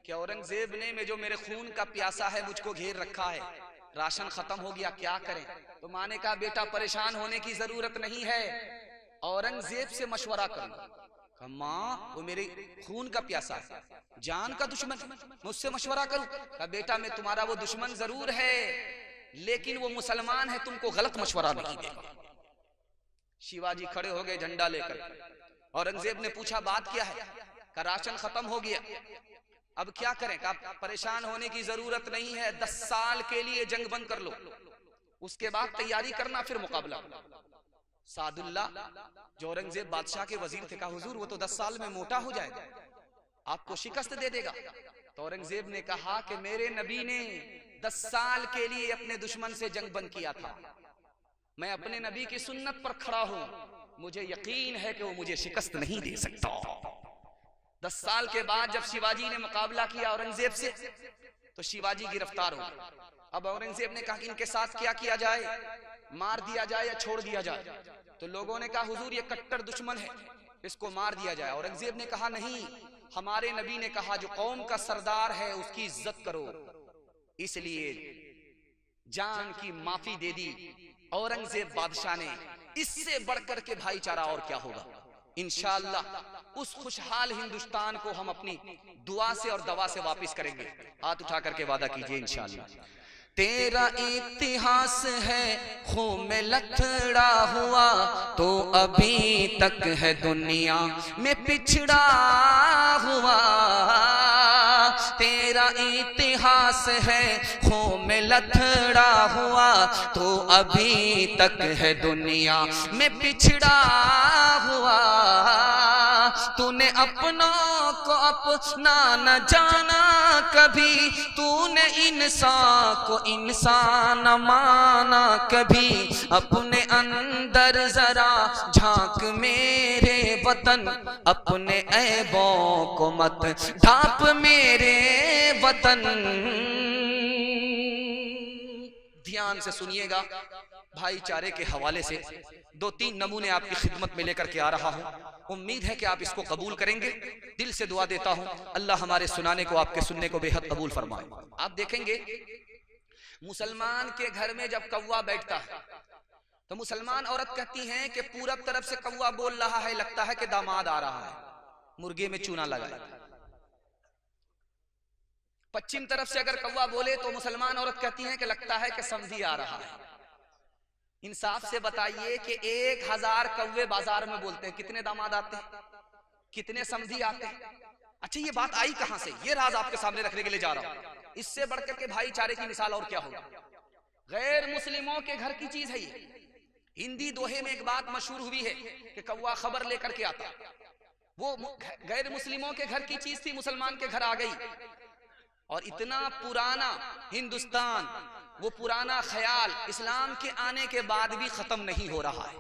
कि औरंगजेब ने में जो मेरे खून का प्यासा है मुझको घेर रखा है, राशन खत्म हो गया, क्या करें? तो माँ ने कहा बेटा परेशान होने की जरूरत नहीं है, औरंगजेब से मशवरा करो। माँ वो मेरे खून का प्यासा है, जान का दुश्मन, मुझसे मशवरा करूं? कहा बेटा मैं तुम्हारा वो दुश्मन जरूर है लेकिन वो मुसलमान है, तुमको गलत मशवरा नहीं देगा। शिवाजी खड़े हो गए झंडा लेकर। औरंगजेब ने पूछा बात क्या है? का राशन खत्म हो गया, अब क्या करें? का परेशान होने की जरूरत नहीं है, 10 साल के लिए जंग बंद कर लो, उसके बाद तैयारी करना, फिर मुकाबला। सादुल्ला जो औरंगजेब बादशाह के वजीर थे कहा हुजूर वो तो 10 साल में मोटा हो जाएगा, आपको शिकस्त दे देगा। तो औरंगजेब ने कहा कि मेरे नबी ने 10 साल के लिए अपने दुश्मन से जंग बंद किया था, मैं अपने नबी की सुन्नत पर खड़ा हूं, मुझे यकीन है कि वो मुझे शिकस्त नहीं दे सकता। 10 साल के बाद जब शिवाजी ने मुकाबला किया औरंगजेब से तो शिवाजी गिरफ्तार हो। अब औरंगजेब ने कहा कि इनके साथ क्या किया जाए, मार दिया जाए या छोड़ दिया जाए? तो लोगों ने कहा हुजूर ये कट्टर दुश्मन है, इसको मार दिया जाए। औरंगजेब ने कहा नहीं, हमारे नबी ने कहा जो कौम का सरदार है उसकी इज्जत करो, इसलिए जान की माफी दे दी औरंगजेब बादशाह ने। इससे बढ़कर के भाईचारा और क्या होगा। इंशाअल्लाह उस खुशहाल हिंदुस्तान को हम अपनी दुआ से और दवा से वापस करेंगे। हाथ उठा करके वादा कीजिए इंशाअल्लाह। तेरा इतिहास है खून में लथड़ा हुआ तो अभी तक है दुनिया में पिछड़ा हुआ। तेरा इतिहास है खून में लथड़ा हुआ तो अभी तक है दुनिया में पिछड़ा हुआ। तूने अपनों को अपना न जाना कभी, तूने इंसान को इंसान माना कभी। अपने अंदर जरा झांक मेरे वतन, अपने ऐबों को मत ढांप मेरे वतन। ध्यान से सुनिएगा, भाईचारे के हवाले से 2-3 नमूने आपकी खिदमत में लेकर के आ रहा हूं। उम्मीद है कि आप इसको कबूल करेंगे। दिल से दुआ देता हूं अल्लाह हमारे सुनाने को आपके सुनने को बेहद कबूल फरमाए। आप देखेंगे मुसलमान के घर में जब कौवा बैठता है तो मुसलमान औरत कहती हैं कि पूरब तरफ से कौवा बोल रहा है, लगता है कि दामाद आ रहा है, मुर्गे में चूना लगाए। पश्चिम तरफ से अगर कौवा बोले तो मुसलमान औरत कहती हैं कि लगता है कि समधी आ रहा है। इंसाफ से बताइए कि 1000 कौवे बाजार में बोलते हैं, कितने दामाद आते हैं, कितने समधी आते हैं? अच्छा ये बात आई कहां से, ये राज आपके सामने रखने के लिए जा रहा हूं। इससे बढ़कर के भाईचारे की मिसाल और क्या होगा। गैर मुस्लिमों के घर की चीज है ये। हिंदी दोहे में एक बात मशहूर हुई है कि कौवा खबर लेकर के आता, वो गैर मुस्लिमों के घर की चीज थी, मुसलमान के घर आ गई। और इतना पुराना हिंदुस्तान, वो पुराना ख्याल इस्लाम के आने के बाद भी खत्म नहीं हो रहा है।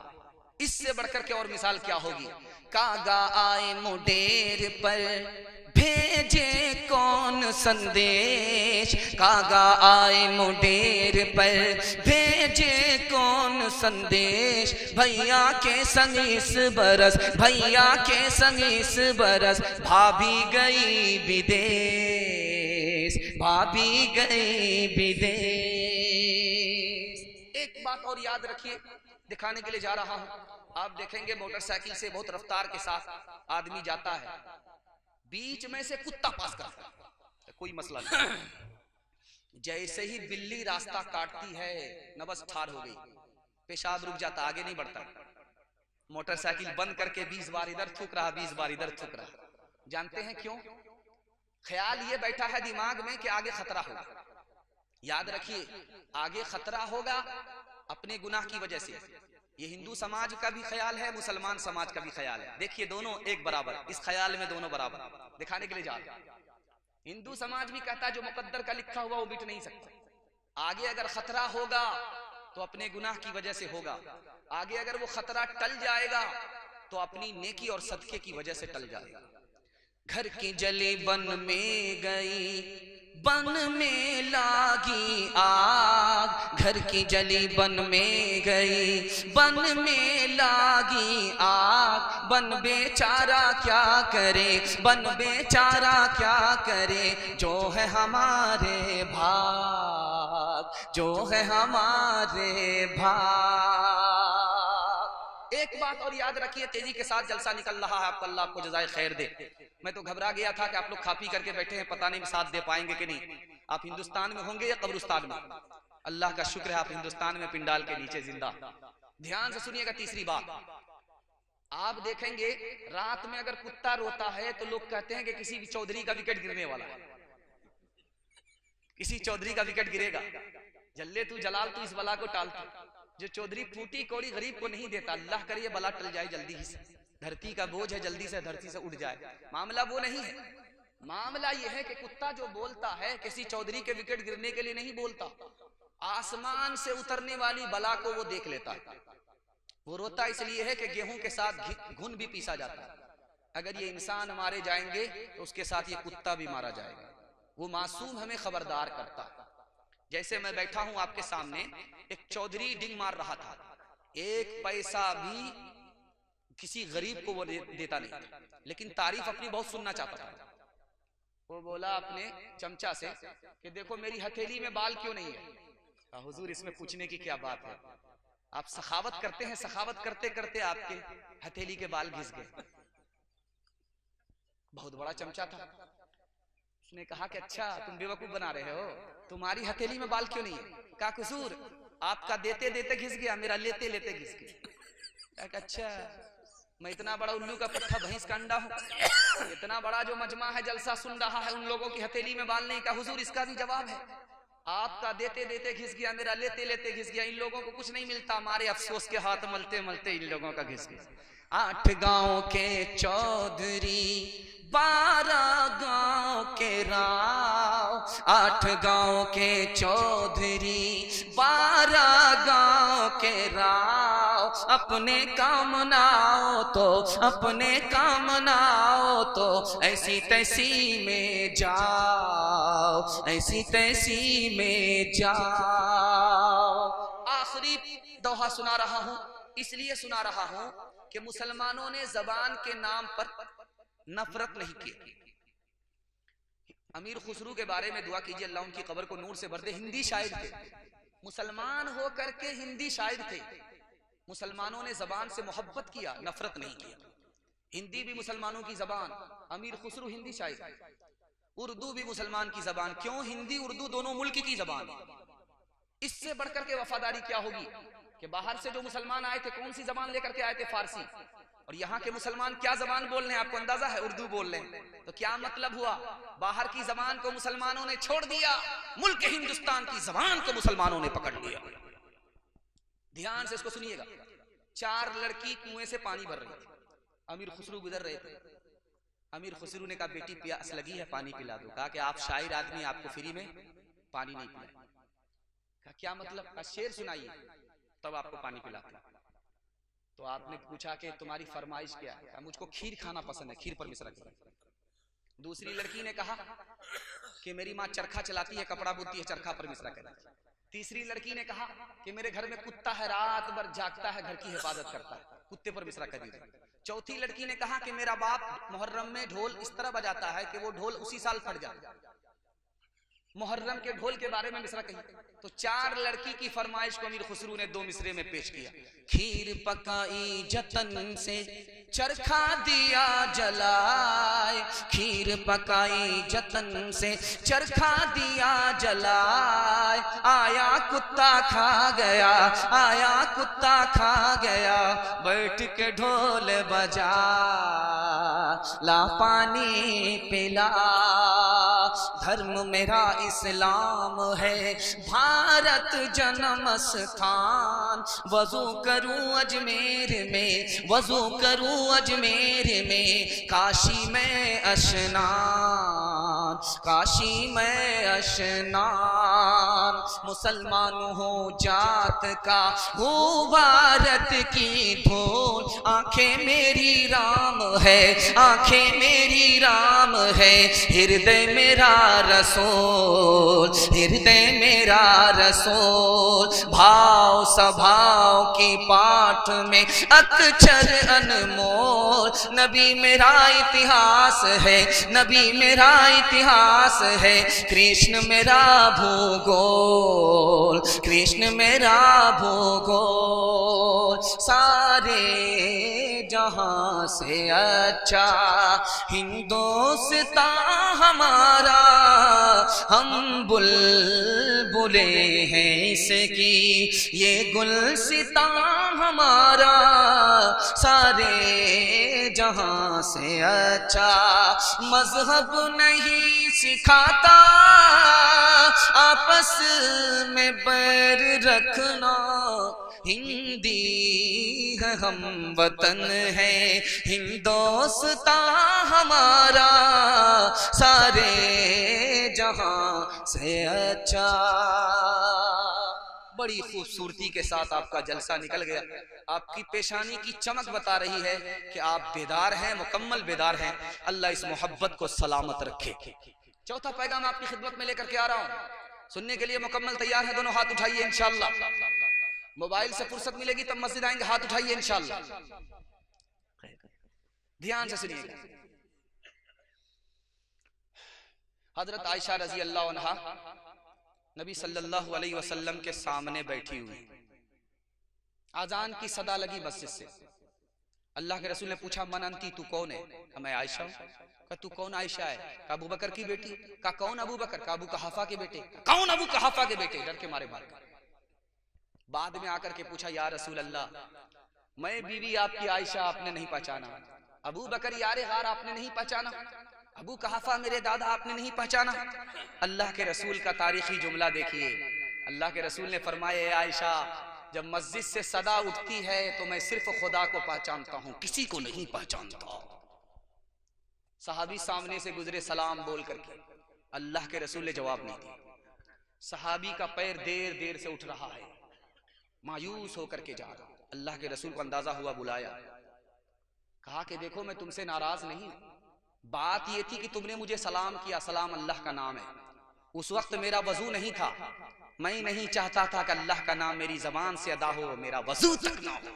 इससे बढ़कर के और मिसाल क्या होगी। कागा आए मुडेर पर भेजे कौन संदेश, कागा आए मुडेर पर भेजे कौन संदेश। भैया के संग इस बरस, भैया के संग इस बरस भाभी गई विदेश, भाभी गई विदेश। एक बात और याद रखिए, दिखाने के लिए जा रहा हूं। आप देखेंगे मोटरसाइकिल से बहुत रफ्तार के साथ आदमी जाता है, बीच में से कुत्ता पास करता है, कोई मसला नहीं। जैसे ही बिल्ली रास्ता काटती है न बस ठार हो गई, पेशाब रुक जाता, आगे नहीं बढ़ता। मोटरसाइकिल बंद करके 20 बार इधर थूक रहा, 20 बार इधर थूक रहा। जानते हैं क्यों? ख्याल ये बैठा है दिमाग में कि आगे खतरा होगा। याद रखिए, आगे खतरा होगा अपने गुनाह की वजह से। ये हिंदू समाज का भी ख्याल है, मुसलमान समाज का भी ख्याल है। देखिए दोनों एक बराबर, इस ख्याल में दोनों बराबर दिखाने के लिए जा रहे हैं। हिंदू समाज भी कहता है जो मुकद्दर का लिखा हुआ वो मिट नहीं सकता। आगे अगर खतरा होगा तो अपने गुनाह की वजह से होगा, आगे अगर वो खतरा टल जाएगा तो अपनी नेकी और सदके की वजह से टल जाएगा। घर की जली बन में गई, बन में लागी आग। घर की जली बन में गई, बन में लागी आग। बन बेचारा क्या करे, बन बेचारा क्या करे, जो है हमारे भाग, जो है हमारे भाग। एक बात और याद रखिए, तेजी के साथ जलसा निकल रहा है, आपको अल्लाह आपको जज़ाए खैर दे। मैं तो घबरा गया था कि आप लोग खा पी करके बैठे हैं, पता नहीं साथ दे पाएंगे कि नहीं। आप हिंदुस्तान में होंगे या कब्रिस्तान में? अल्लाह का शुक्र है आप हिंदुस्तान में पिंडाल के नीचे जिंदा। ध्यान से सुनिएगा तीसरी बात, आप देखेंगे रात में अगर कुत्ता रोता है तो लोग कहते हैं कि किसी भी चौधरी का विकेट गिरने वाला है, किसी चौधरी का विकेट गिरेगा। जल्ले तू जलाल तू इस बला को टाल तू। जो चौधरी फूटी कौड़ी गरीब को नहीं देता, अल्लाह करिए बला टल जाए जल्दी ही से। धरती का बोझ है, जल्दी से धरती से उठ जाए। मामला वो नहीं है, मामला ये है कि कुत्ता जो बोलता है किसी चौधरी के विकेट गिरने के लिए नहीं बोलता, आसमान से उतरने वाली बला को वो देख लेता है। वो रोता इसलिए है कि गेहूं के साथ घुन भी पीसा जाता है। अगर ये इंसान मारे जाएंगे तो उसके साथ ये कुत्ता भी मारा जाएगा। वो मासूम हमें खबरदार करता है। जैसे मैं बैठा हूं आपके सामने, एक चौधरी डिंग मार रहा था, एक पैसा भी किसी गरीब को वो देता नहीं, लेकिन तारीफ अपनी बहुत सुनना चाहता था। वो बोला अपने चमचा से कि देखो मेरी हथेली में बाल क्यों नहीं है। हुजूर इसमें पूछने की क्या बात है, आप सखावत करते हैं, सखावत करते करते आपके हथेली के बाल घिस गए। बहुत बड़ा चमचा था। उसने कहा कि अच्छा तुम बेवकूफ बना रहे हो, तुम्हारी हथेली में बाल क्यों नहीं है? कहा कसूर आपका देते देते घिस गया, मेरा लेते लेते घिस गया। अच्छा मैं इतना बड़ा उल्लू का पट्टा भैंस का अंडा हूं, इतना बड़ा जो मजमा है जलसा सुन रहा है, उन लोगों की हथेली में बाल नहीं। का हुजूर इसका भी जवाब है, आपका देते देते घिस गया, मेरा लेते लेते घिस गया। इन लोगों को कुछ नहीं मिलता, हमारे अफसोस के हाथ मलते मलते इन लोगों का घिस गया। 8 गांव के चौधरी, 12 गांव के राव। 8 गांव के चौधरी, 12 गांव के राव। अपने काम नाओ तो, अपने काम नाओ तो, ऐसी तैसी में जाओ, ऐसी तैसी में जाओ। आखिरी दोहा सुना रहा हूं, इसलिए सुना रहा हूं कि मुसलमानों ने जबान के नाम पर नफरत नहीं की। अमीर खुसरू के बारे में दुआ कीजिए, अल्लाह उनकी कब्र को नूर से भर दे। हिंदी शायर थे, मुसलमान होकर के हिंदी शायर थे। मुसलमानों ने जबान से मोहब्बत किया, नफरत नहीं किया। हिंदी भी मुसलमानों की जबान, अमीर खुसरू हिंदी शायर। उर्दू भी मुसलमान की जबान। क्यों? हिंदी उर्दू दोनों मुल्क की जबान। इससे बढ़कर के वफादारी क्या होगी कि बाहर से जो मुसलमान आए थे कौन सी जबान लेकर के आए थे? फारसी। और यहाँ के मुसलमान क्या जबान बोल रहे हैं आपको अंदाजा है? उर्दू बोल रहे हैं। तो क्या मतलब हुआ? बाहर की जबान को मुसलमानों ने छोड़ दिया, मुल्क हिंदुस्तान की जबान को मुसलमानों ने पकड़ लिया। ध्यान से इसको सुनिएगा। 4 लड़की कुएं से पानी भर रही थी, अमीर खुसरू गुजर रहे थे। अमीर खुसरू ने कहा बेटी प्यास लगी है, पानी पिला दो। कहा कि आप शायर आदमी, आपको फ्री में पानी नहीं पिला। कहा क्या मतलब? कहा शेर सुनाइए तब आपको पानी पिलाता। तो आपने पूछा कि तुम्हारी फरमाइश क्या है? मुझको खीर खाना पसंद है, खीर पर मिश्रा करें। दूसरी लड़की ने कहा कि मेरी माँ चरखा चलाती है, कपड़ा बुनती है, चरखा पर मिश्रा करें। तीसरी लड़की ने कहा कि मेरे घर में कुत्ता है, रात भर जागता है, घर की हिफाजत करता है, कुत्ते पर मिश्रा कर दीजिए। चौथी लड़की ने कहा कि मेरा बाप मुहर्रम में ढोल इस तरह बजाता है कि वो ढोल उसी साल फट जाए। मुहर्रम के ढोल के बारे में मिसरा कही। तो 4 लड़की की फरमाइश को अमीर खुसरू ने 2 मिसरे में पेश किया। खीर पकाई जतन से चरखा दिया जलाए, खीर पकाई जतन से, चरखा दिया जलाए, आया कुत्ता खा गया, आया कुत्ता खा गया, बैठ के ढोल बजा, ला पानी पिला। धर्म मेरा इस्लाम है, भारत जन्म स्थान, वजू करूं अजमेर में, वजू करूं अजमेर में, काशी में अशनान, काशी में अशनान। मुसलमान हो जात का, हो भारत की धूल, आंखें मेरी राम है, आंखें मेरी राम है, हृदय मेरा रसूल, हृदय मेरा रसूल। भाव स्वभाव की पाठ में अक्षर अनमोल, नबी मेरा इतिहास है, नबी मेरा इतिहास है, कृष्ण मेरा भूगोल, कृष्ण मेरा भूगोल। सारे जहां से अच्छा हिंदुस्तान हमारा, हम बुलबुले हैं इसकी, ये गुलसितां हमारा, सारे जहां से अच्छा। मजहब नहीं सिखाता आपस में बैर रखना, हिंदी है हम वतन है, हिंदुस्तान हमारा, सारे जहां से अच्छा। बड़ी खूबसूरती के साथ आपका जलसा निकल गया। आपकी पेशानी की चमक बता रही है कि आप बेदार हैं, मुकम्मल बेदार हैं। अल्लाह इस मोहब्बत को सलामत रखे। चौथा पैगाम आपकी खिदमत में लेकर के आ रहा हूं, सुनने के लिए मुकम्मल तैयार है? दोनों हाथ उठाइए इंशाअल्लाह। मोबाइल से फुर्सत मिलेगी तब मस्जिद आएंगे, हाथ उठाइए इंशाअल्लाह। ध्यान से सुनिएगा। हजरत आयशा रजी अल्लाह अन्हा नबी सल्लल्लाहु अलैहि वसल्लम के सामने बैठी हुई, आजान की सदा लगी मस्जिद से। अल्लाह के रसूल ने पूछा, मन अंती, तू कौन है? मैं आयशा हूं। कहा, तू कौन आयशा है? कहा, अबू बकर की बेटी। कहा, कौन अबू बकर? कहा, अबू कहाफा के बेटे। कौन अबू कहाफा के बेटे? डर के मारे भाग गए। बाद में आकर के पूछा, या रसूल अल्लाह, मैं बीवी आपकी आयशा, आपने नहीं पहचाना? अबू बकर यारे गार आपने नहीं पहचाना? अबू कहाफा मेरे दादा आपने नहीं पहचाना? अल्लाह के रसूल का तारीखी जुमला देखिए। अल्लाह के रसूल ने फरमाया, आयशा, जब मस्जिद से सदा उठती है तो मैं सिर्फ खुदा को पहचानता हूं, किसी को नहीं पहचानता। सहाबी सामने से गुजरे सलाम बोल करके, अल्लाह के रसूल ने जवाब नहीं दिया। सहाबी का पैर देर देर से उठ रहा है, मायूस होकर के जा रहा। अल्लाह के रसूल को अंदाजा हुआ, बुलाया, कहा कि देखो मैं तुमसे नाराज नहीं, बात ये थी कि तुमने मुझे सलाम किया, सलाम अल्लाह का नाम है। उस वक्त मेरा वजू नहीं था, मैं नहीं चाहता था कि अल्लाह का नाम मेरी जबान से अदा हो, मेरा वजू तक ना हो।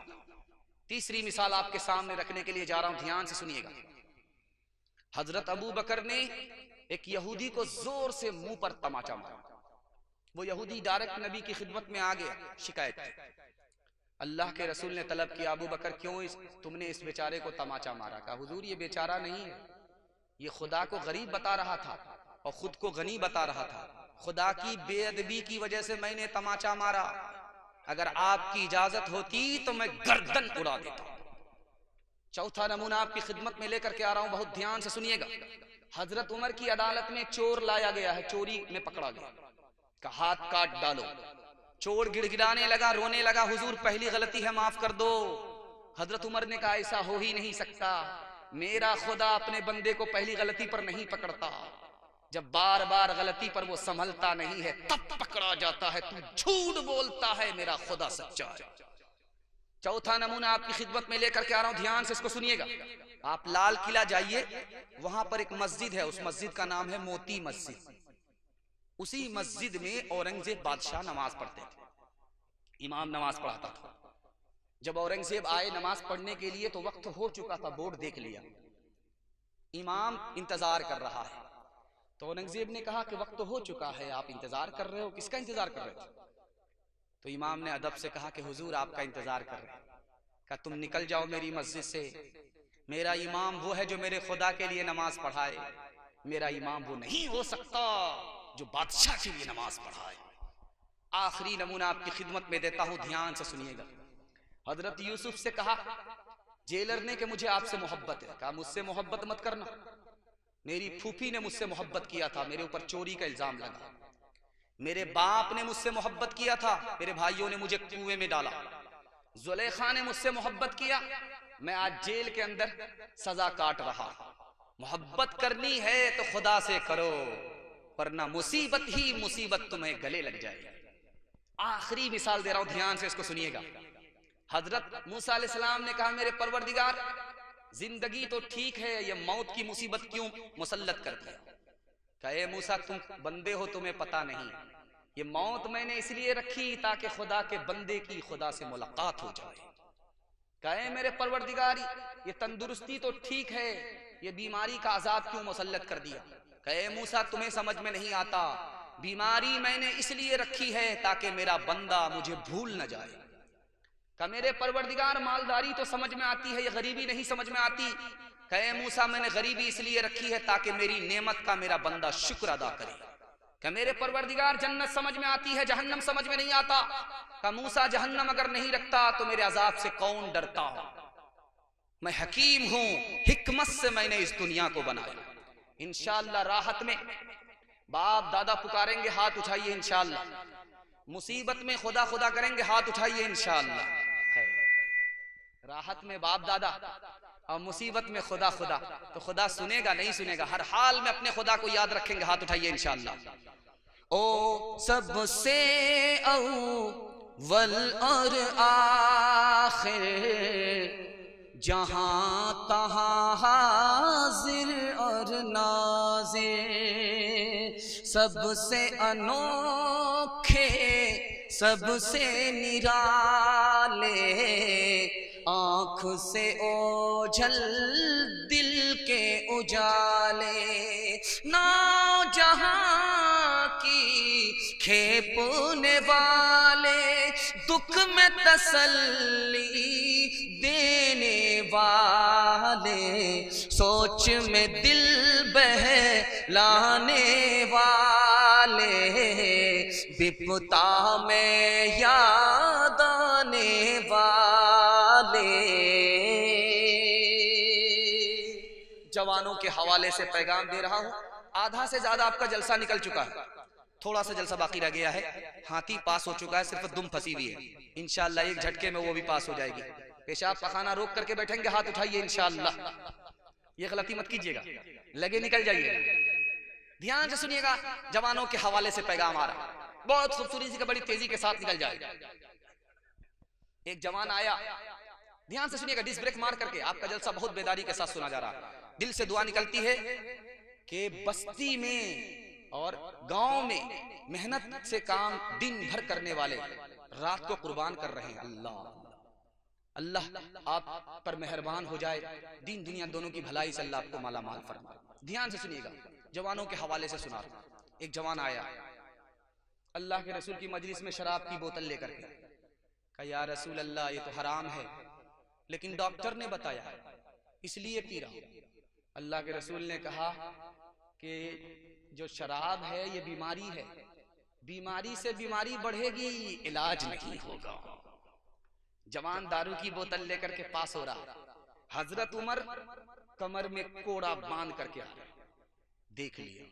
तीसरी मिसाल आपके सामने रखने के लिए जा रहा हूं, ध्यान से सुनिएगा। हजरत अबू बकर ने एक यहूदी को जोर से मुंह पर तमाचा मारा। वो यहूदी डायरेक्ट नबी की खिदमत में आ गया, शिकायत। अल्लाह के रसूल ने तलब किया, अबू बकर क्यों तुमने इस बेचारे को तमाचा मारा? कहा, हुजूर ये बेचारा नहीं है, ये खुदा को गरीब बता रहा था और खुद को गनी बता रहा था। खुदा की बेअदबी की वजह से मैंने तमाचा मारा, अगर आपकी इजाजत होती तो मैं गर्दन उड़ा देता। चौथा नमूना आपकी खिदमत में लेकर के आ रहा हूं, बहुत ध्यान से सुनिएगा। हजरत उमर की अदालत में चोर लाया गया है, चोरी में पकड़ा गया, का हाथ काट डालो। चोर गिड़गिड़ाने लगा, रोने लगा, हुजूर पहली गलती है, माफ कर दो। हजरत उमर ने कहा, ऐसा हो ही नहीं सकता, मेरा खुदा अपने बंदे को पहली गलती पर नहीं पकड़ता, जब बार बार गलती पर वो संभलता नहीं है तब पकड़ा जाता है। तू झूठ बोलता है, मेरा खुदा सच्चा है। चौथा नमूना आपकी खिदमत में लेकर के आ रहा हूं, ध्यान से इसको सुनिएगा। आप लाल किला जाइए, वहां पर एक मस्जिद है, उस मस्जिद का नाम है मोती मस्जिद। उसी मस्जिद में औरंगजेब बादशाह नमाज पढ़ते थे, इमाम नमाज पढ़ाता था। जब औरंगजेब आए नमाज पढ़ने के लिए तो वक्त हो चुका था, बोर्ड देख लिया, इमाम इंतजार कर रहा है। तो औरंगजेब ने कहा कि वक्त हो चुका है, आप इंतजार कर रहे हो, किसका इंतजार कर रहे हो? तो इमाम ने अदब से कहा कि हुजूर आपका इंतजार कर रहे हैं। कहा, तुम निकल जाओ मेरी मस्जिद से, मेरा इमाम वो है जो मेरे खुदा के लिए नमाज पढ़ाए, मेरा इमाम वो नहीं हो सकता जो बादशाह के लिए नमाज पढ़ाए। आखिरी नमूना आपकी खिदमत में देता हूं, ध्यान से सुनिएगा। हजरत यूसुफ से कहा जेलर ने कि मुझे आपसे मोहब्बत है। कहा मुझसे मोहब्बत मत करना, मेरी फूफी ने मुझसे मोहब्बत किया था, मेरे ऊपर चोरी का इल्जाम लगा। मेरे बाप ने मुझसे मोहब्बत किया था, मेरे भाइयों ने मुझे कुएं में डाला। जुलेखा ने मुझसे मोहब्बत किया, मैं आज जेल के अंदर सजा काट रहा। मोहब्बत करनी है तो खुदा से करो, वरना मुसीबत ही मुसीबत तुम्हें गले लग जाएगी। आखिरी मिसाल दे रहा हूं, ध्यान से इसको सुनिएगा। हजरत मूसा अलैहिस्सलाम ने कहा मेरे परवरदिगार, जिंदगी तो ठीक है, ये मौत की मुसीबत क्यों मुसल्लत कर दी? कहे मूसा तुम बंदे हो, तुम्हें पता नहीं, ये मौत मैंने इसलिए रखी ताकि खुदा के बंदे की खुदा से मुलाकात हो जाए। कहे मेरे परवरदिगार, ये तंदुरुस्ती तो ठीक है, ये बीमारी का अजाब क्यों मुसल्लत कर दिया? कहे मूसा तुम्हें समझ में नहीं आता, बीमारी मैंने इसलिए रखी है ताकि मेरा बंदा मुझे भूल न जाए। कहा मेरे परवरदिगार, मालदारी तो समझ में आती है, ये गरीबी नहीं समझ में आती। कहे मूसा मैंने गरीबी इसलिए रखी है ताकि मेरी नेमत का मेरा बंदा शुक्र अदा करे। कहा मेरे परवरदिगार, जन्नत समझ में आती है, जहन्नम समझ में नहीं आता। कहा मूसा जहन्नम अगर नहीं रखता तो मेरे अजाब से कौन डरता हो? मैं हकीम हूं, हिकमत से मैंने इस दुनिया को बनाया। इंशाअल्लाह राहत में बाप दादा पुकारेंगे, हाथ उठाइए इंशाअल्लाह। मुसीबत में खुदा खुदा करेंगे, हाथ उठाइए इंशाअल्लाह। राहत में बाप दादा और मुसीबत में खुदा खुदा, तो खुदा सुनेगा नहीं सुनेगा, हर हाल में अपने खुदा को याद रखेंगे, हाथ उठाइए इंशाअल्लाह। ओ सबसे अव्वल और आखिर, जहां तहां हाजिर और नाज़िर, सबसे अनोखे सबसे निराले, आँख से ओझल दिल के उजाले, ना जहां की खेपने वाले, दुख में तसल्ली देने वाले, सोच में दिल बहलाने वाले, विपदा में याद आने वाले। जवानों के हवाले से पैगाम दे रहा हूं। आधा से ज्यादा आपका जलसा निकल चुका है, थोड़ा सा जलसा बाकी रह गया है। हाथी पास हो चुका है, सिर्फ दुम फंसी हुई है। इंशाअल्लाह एक झटके में वो भी पास हो जाएगी। पेशाब पखाना रोक करके बैठेंगे, हाथ उठाइए इंशाअल्लाह। ये गलती मत कीजिएगा, लगे निकल जाइएगा। ध्यान से सुनिएगा, जवानों के हवाले से पैगाम आ रहा है, बहुत खूबसूरती से, बड़ी तेजी के साथ निकल जाएगा। एक जवान आया, ध्यान से सुनिएगा, डिस्क ब्रेक मार करके। आपका जलसा बहुत बेदारी के साथ सुना जा रहा है। दिल से दुआ निकलती है कि बस्ती में और गांव में मेहनत से काम दिन भर करने वाले रात को कुर्बान कर रहे हैं। अल्लाह अल्लाह आप पर मेहरबान हो जाए, दीन दुनिया दोनों की भलाई से अल्लाह आपको माला माल फरमाए। ध्यान से सुनिएगा, जवानों के हवाले से सुना रहा। एक जवान आया अल्लाह के रसूल की मजलिस में शराब की बोतल लेकर के, कहा या रसूल अल्लाह ये तो हराम है, लेकिन डॉक्टर ने बताया इसलिए पी रहा हूं। अल्लाह के रसूल ने कहा कि जो शराब है ये बीमारी है, बीमारी से बीमारी बढ़ेगी, इलाज नहीं होगा। जवान दारू की बोतल लेकर के पास हो रहा। हजरत उमर कमर में कोड़ा बांध करके आ रहे, देख लिया।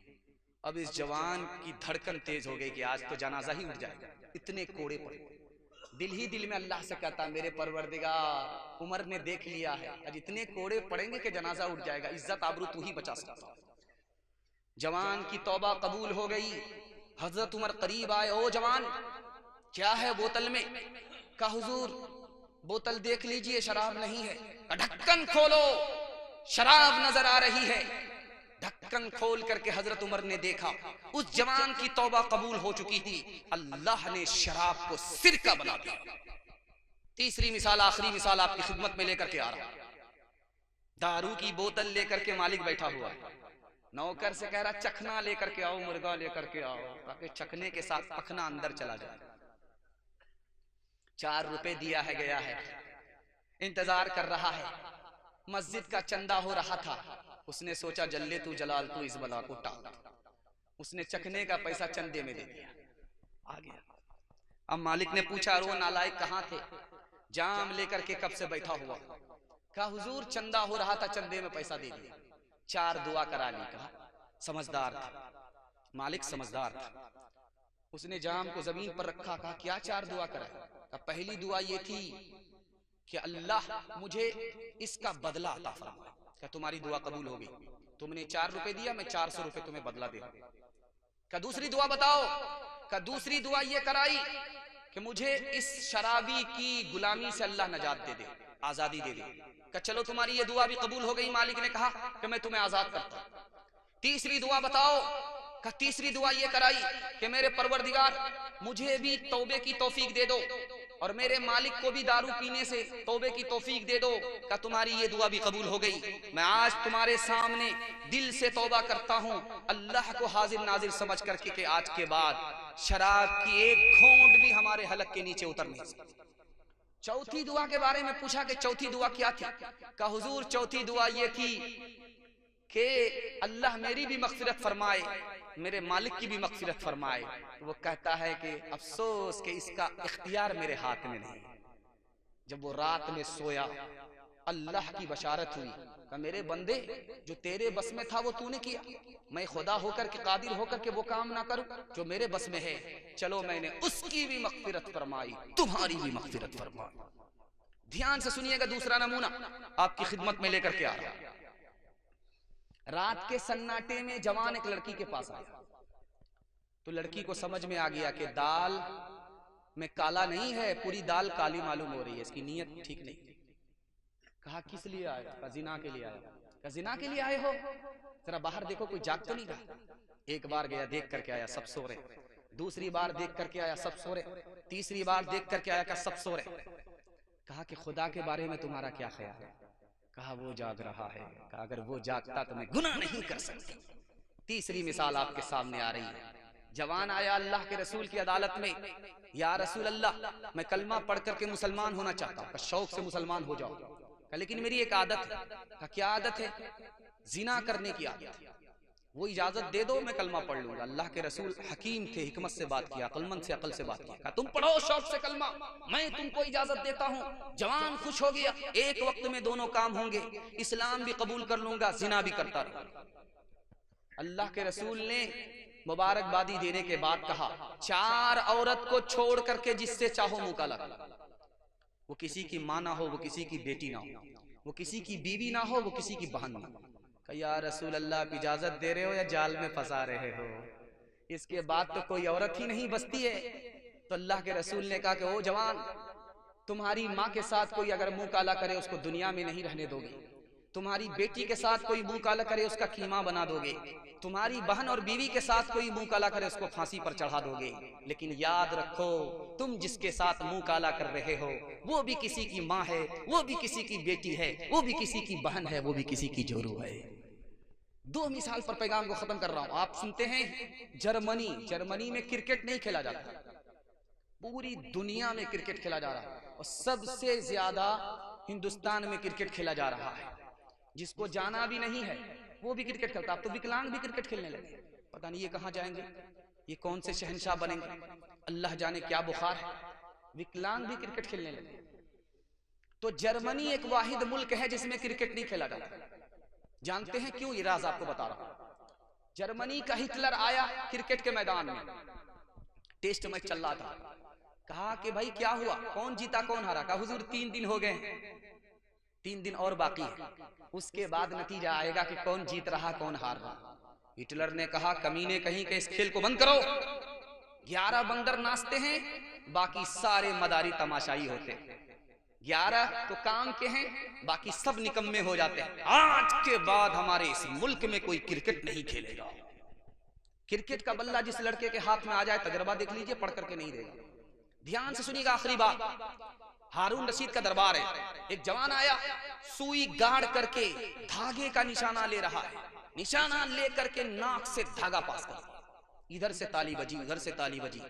अब इस जवान की धड़कन तेज हो गई कि आज तो जनाजा ही उठ जाएगा, इतने कोड़े पड़े। दिल ही दिल में अल्लाह से कहता मेरे परवरदिगार, उमर ने देख लिया है, आज इतने कोड़े पड़ेंगे कि जनाजा उठ जाएगा, इज्जत आबरू तू ही बचा सकता। जवान की तौबा कबूल हो गई। हजरत उमर करीब आए, ओ जवान क्या है बोतल में? कहा हुजूर बोतल देख लीजिए, शराब नहीं है। ढक्कन खोलो, शराब नजर आ रही है। ढक्कन खोल करके हजरत उमर ने देखा, उस जवान की तौबा कबूल हो चुकी थी, अल्लाह ने शराब को सिरका बना दिया। तीसरी मिसाल, आखिरी मिसाल आपकी खिदमत में लेकर के आ रहा। दारू की बोतल लेकर के मालिक बैठा हुआ, नौकर से कह रहा चखना लेकर के आओ, मुर्गा लेकर के आओ, ताकि चखने के साथ पखना अंदर चला जाए। 4 रुपए दिया है, गया है, इंतजार कर रहा है। मस्जिद का चंदा हो रहा था। उसने सोचा जल्ले तू जलाल तू इस बला को टाल। उसने चखने का पैसा चंदे में दे दिया, आ गया। अब मालिक ने पूछा रो नालायक कहाँ थे? जाम लेकर के कब से बैठा हुआ? कहा हुजूर चंदा हो रहा था, चंदे में पैसा दे दिया, 4 दुआ करा ली। कहा समझदार था मालिक, समझदार था। उसने जाम को जमीन पर रखा, कहा क्या 4 दुआ करा? कहा पहली दुआ ये थी कि अल्लाह मुझे इसका बदला अता फरमा। क्या तुम्हारी दुआ कबूल होगी? तुमने 4 रुपए दिया, मैं 400 रुपए तुम्हें बदला दे। क्या दूसरी दुआ बताओ? क्या दूसरी दुआ ये कराई कि मुझे इस शराबी की गुलामी से अल्लाह नजात दे दे, आजादी दे दे। क्या चलो तुम्हारी ये दुआ भी कबूल हो गई। मालिक ने कहा कि मैं तुम्हें आजाद करता हूं। तीसरी दुआ बताओ? का तीसरी दुआ ये कराई कि मेरे परवरदिगार मुझे भी तौबे की तौफीक दे दो और मेरे मालिक को भी दारू पीने से तौबे की तौफीक दे दो। का तुम्हारी ये दुआ भी कबूल हो गई। मैं आज तुम्हारे सामने दिल से तौबा करता हूँ, अल्लाह को हाजिर नाजिर समझ करके कि आज के बाद शराब की एक घूंट भी हमारे हलक के नीचे उतर नहीं सकती। चौथी दुआ के बारे में पूछा कि चौथी दुआ क्या थी? का हुजूर चौथी दुआ ये थी कि अल्लाह मेरी भी मग़फ़िरत फरमाए, मेरे मालिक की भी मग़फ़िरत फरमाए। वो कहता है कि अफसोस कि इसका इख्तियार मेरे हाथ में नहीं। जब वो रात में सोया, अल्लाह की बशारत हुई कि मेरे बंदे जो तेरे बस में था वो तूने किया, मैं खुदा होकर के कादिर होकर के वो काम ना करूं जो मेरे बस में है। चलो मैंने उसकी भी मग़फ़िरत फरमाई, तुम्हारी भी मग़फ़िरत फरमाई। ध्यान से सुनिएगा, दूसरा नमूना आपकी खिदमत में लेकर के आ रहा। रात के सन्नाटे में जवान एक लड़की के पास आया तो लड़की को समझ में आ गया कि दाल में काला नहीं है, पूरी दाल काली मालूम हो रही है, इसकी नीयत ठीक नहीं। कहा किस लिए आए? कहा जिना के लिए आए। कहा जिना के लिए आए हो? जरा बाहर देखो कोई जाग तो नहीं रहा। एक बार गया, देख करके आया सब सो रहे। दूसरी बार देख करके आया सब सो रहे। तीसरी बार देख करके आया कि सब सो रहे। कहा कि खुदा के बारे में तुम्हारा क्या ख्याल है? कहा वो जाग रहा है। कहा अगर वो जागता तो मैं गुनाह नहीं कर सकती। तीसरी मिसाल आपके सामने आ रही है। जवान आया अल्लाह के रसूल की अदालत में, या रसूल अल्लाह मैं कलमा पढ़ करके मुसलमान होना चाहता हूँ। शौक से मुसलमान हो जाओ। कहा लेकिन मेरी एक आदत है। कहा क्या आदत है? जिना करने की आदत है। वो इजाजत दे दो, मैं कलमा पढ़ लूंगा। अल्लाह के रसूल हकीम थे, हिकमत से बात किया, अक्लमंद से अकल से बात किया। कहा तुम पढ़ो शौक से कलमा, मैं तुमको इजाजत देता हूँ। जवान खुश हो गया, एक वक्त में दोनों काम होंगे, इस्लाम भी कबूल कर लूंगा, जिना भी करता रहूंगा। अल्लाह के रसूल ने मुबारकबादी देने के बाद कहा 4 औरत को छोड़ करके जिससे चाहो मुंह काला करो। वो किसी की माँ ना हो, वो किसी की बेटी ना हो, वो किसी की बीवी ना हो, वो किसी की बहन ना हो। या रसूल अल्लाह आप इजाजत दे रहे हो या जाल में फंसा रहे हो? इसके बाद तो कोई औरत ही नहीं बचती है। तो अल्लाह के रसूल ने कहा कि ओ जवान, तुम्हारी माँ के साथ कोई अगर मुंह काला करे उसको दुनिया में नहीं रहने दोगे। तुम्हारी बेटी के साथ कोई मुंह काला करे उसका कीमा बना दोगे। तुम्हारी बहन और बीवी के साथ कोई मुंह काला करे उसको फांसी पर चढ़ा दोगे। लेकिन याद रखो, तुम जिसके साथ मुंह काला कर रहे हो वो भी किसी की माँ है, वो भी किसी की बेटी है, वो भी किसी की बहन है, वो भी किसी की जोरू है। 2 मिसाल पर पैगाम को खत्म कर रहा हूं। आप सुनते हैं जर्मनी में क्रिकेट नहीं खेला जाता, पूरी दुनिया में क्रिकेट खेला जा रहा है और सबसे ज्यादा हिंदुस्तान में क्रिकेट खेला जा रहा है। जिसको जाना भी नहीं है वो भी क्रिकेट खेलता। अब तो विकलांग भी क्रिकेट खेलने लगे। पता नहीं ये कहां जाएंगे, ये कौन से शहंशाह बनेंगे, अल्लाह जाने क्या बुखार है। विकलांग भी क्रिकेट खेलने लगे। तो जर्मनी एक वाहिद मुल्क है जिसमें क्रिकेट नहीं खेला जाता। जानते हैं क्यों? ये राज आपको बता रहा हूं। जर्मनी का हिटलर आया क्रिकेट के मैदान में, टेस्ट मैच चल रहा था। कहा कि भाई क्या हुआ, कौन जीता कौन हारा? कहा हुजूर 3 दिन हो गए, 3 दिन और बाकी है, उसके बाद नतीजा आएगा कि कौन जीत रहा कौन हार रहा। हिटलर ने कहा कमीने कहीं के इस खेल को बंद करो। 11 बंदर नाचते हैं, बाकी सारे मदारी तमाशाई होते हैं। 11 तो काम के हैं, बाकी सब निकम्मे हो जाते हैं। आज के बाद हमारे इस मुल्क में कोई क्रिकेट नहीं खेलेगा। क्रिकेट का बल्ला जिस लड़के के हाथ में आ जाए, तजर्बा देख लीजिए, पढ़ करके नहीं देगा। ध्यान से सुनिएगा, आखिरी बात। हारून रशीद का दरबार है। एक जवान आया, सुई गाड़ करके धागे का निशाना ले रहा है। निशाना ले करके नाक से धागा पास कर, इधर से ताली बजी, उधर से ताली बजी।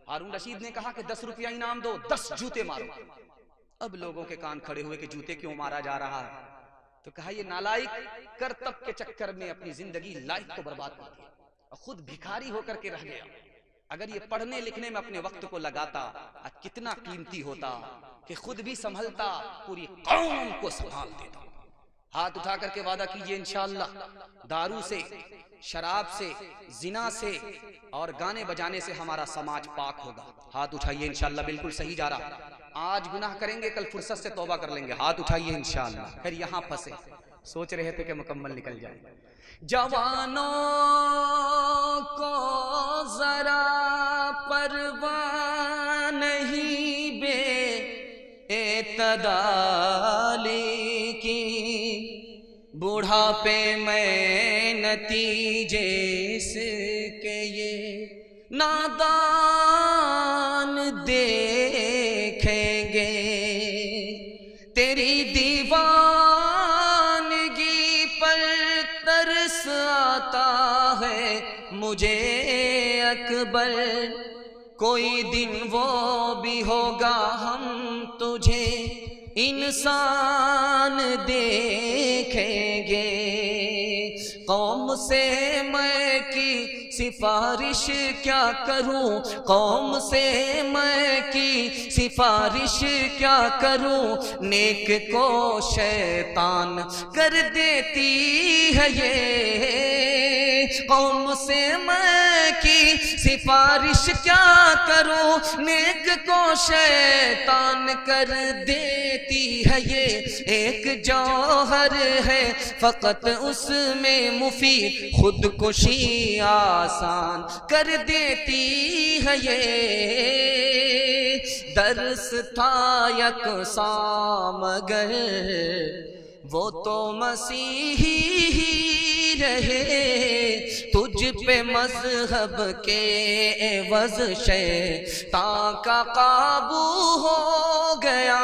हारून रशीद ने कहा कि 10 रुपया इनाम दो, 10 जूते मारो। अब लोगों के कान खड़े हुए कि जूते क्यों मारा जा रहा है? तो कहा ये नालायक करतब के चक्कर में अपनी जिंदगी लाइफ को बर्बाद कर दिया और खुद भिखारी होकर के रह गया। अगर ये पढ़ने लिखने में अपने वक्त को लगाता, आज कितना कीमती होता कि खुद भी संभलता, पूरी कौम को संभाल देता। हाथ उठा करके वादा कीजिए इंशाअल्लाह, दारू से, शराब से, जिना से और गाने बजाने से हमारा समाज पाक होगा। हाथ उठाइए इंशाअल्लाह, बिल्कुल सही जा रहा। आज गुनाह करेंगे, कल फुर्सत से तौबा कर लेंगे। हाथ उठाइए इंशाअल्लाह। फिर यहाँ फंसे, सोच रहे थे कि मुकम्मल निकल जाए। जवानों को जरा परवाह नहीं बे एतदाली की, बुढ़ापे में नतीजे के ये नादान देखेंगे। तेरी दीवानगी पर तरस आता है मुझे अकबर, कोई दिन वो भी होगा हम तुझे इंसान देखेंगे। कौम से मैं की सिफारिश क्या करूं, कौम से मैं की सिफारिश क्या करूं, नेक को शैतान कर देती है ये। कौम से मैं की सिफारिश क्या करूं, नेक को शैतान कर देती है ये। एक जौहर है फकत उसमें मुफीद, खुदकुशी आसान कर देती है ये। दर्स था यकसां मगर वो तो मसीही ही रहे, तुझ पे मजहब के एवज शैतान का काबू हो गया।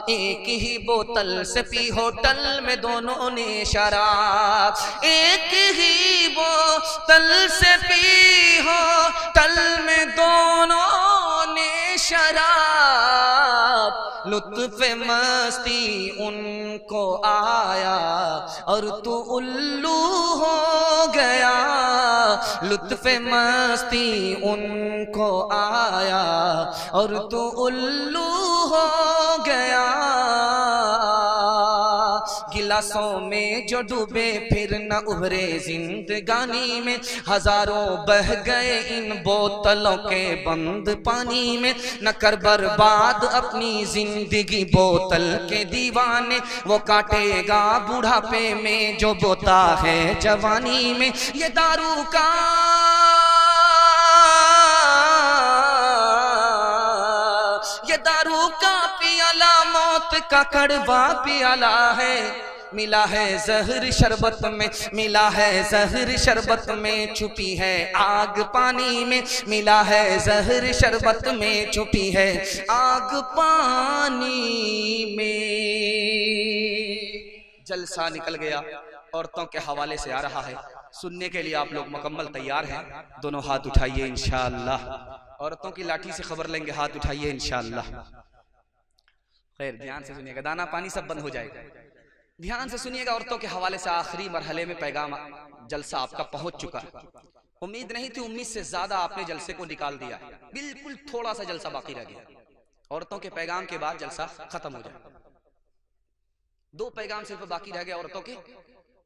एक ही बोतल से पी होटल में दोनों ने शराब, एक ही बोतल से पी होटल में दोनों ने शराब। लुत्फ मस्ती उनको आया और तू उल्लू हो गया। लुत्फ मस्ती उनको आया और तू उल्लू हो गया। गिलासों में जो डूबे फिर न उभरे जिंदगानी में, हजारों बह गए इन बोतलों के बंद पानी में। न कर बर्बाद अपनी जिंदगी बोतल के दीवाने, वो काटेगा बुढ़ापे में जो बोता है जवानी में। ये दारू का पियाला मौत का कड़वा पियाला है। मिला है जहर शरबत में, मिला है जहर शरबत में, छुपी है आग पानी में। मिला है जहर शरबत में, छुपी है आग पानी में। जलसा निकल गया, औरतों के हवाले से आ रहा है। सुनने के लिए आप लोग मुकम्मल तैयार हैं? दोनों हाथ उठाइए इंशाअल्लाह। औरतों की लाठी से खबर लेंगे, हाथ उठाइए इंशाअल्लाह। खैर ध्यान से सुनिएगा, दाना पानी सब बंद हो जाएगा। ध्यान से सुनिएगा, औरतों के हवाले से आखिरी मरहले में पैगाम जलसा आपका पहुंच चुका है। उम्मीद नहीं थी, उम्मीद से ज्यादा आपने जलसे को निकाल दिया। बिल्कुल थोड़ा सा जलसा बाकी रह गया। औरतों के पैगाम के बाद जलसा खत्म हो जाए। 2 पैगाम सिर्फ बाकी रह गए औरतों के।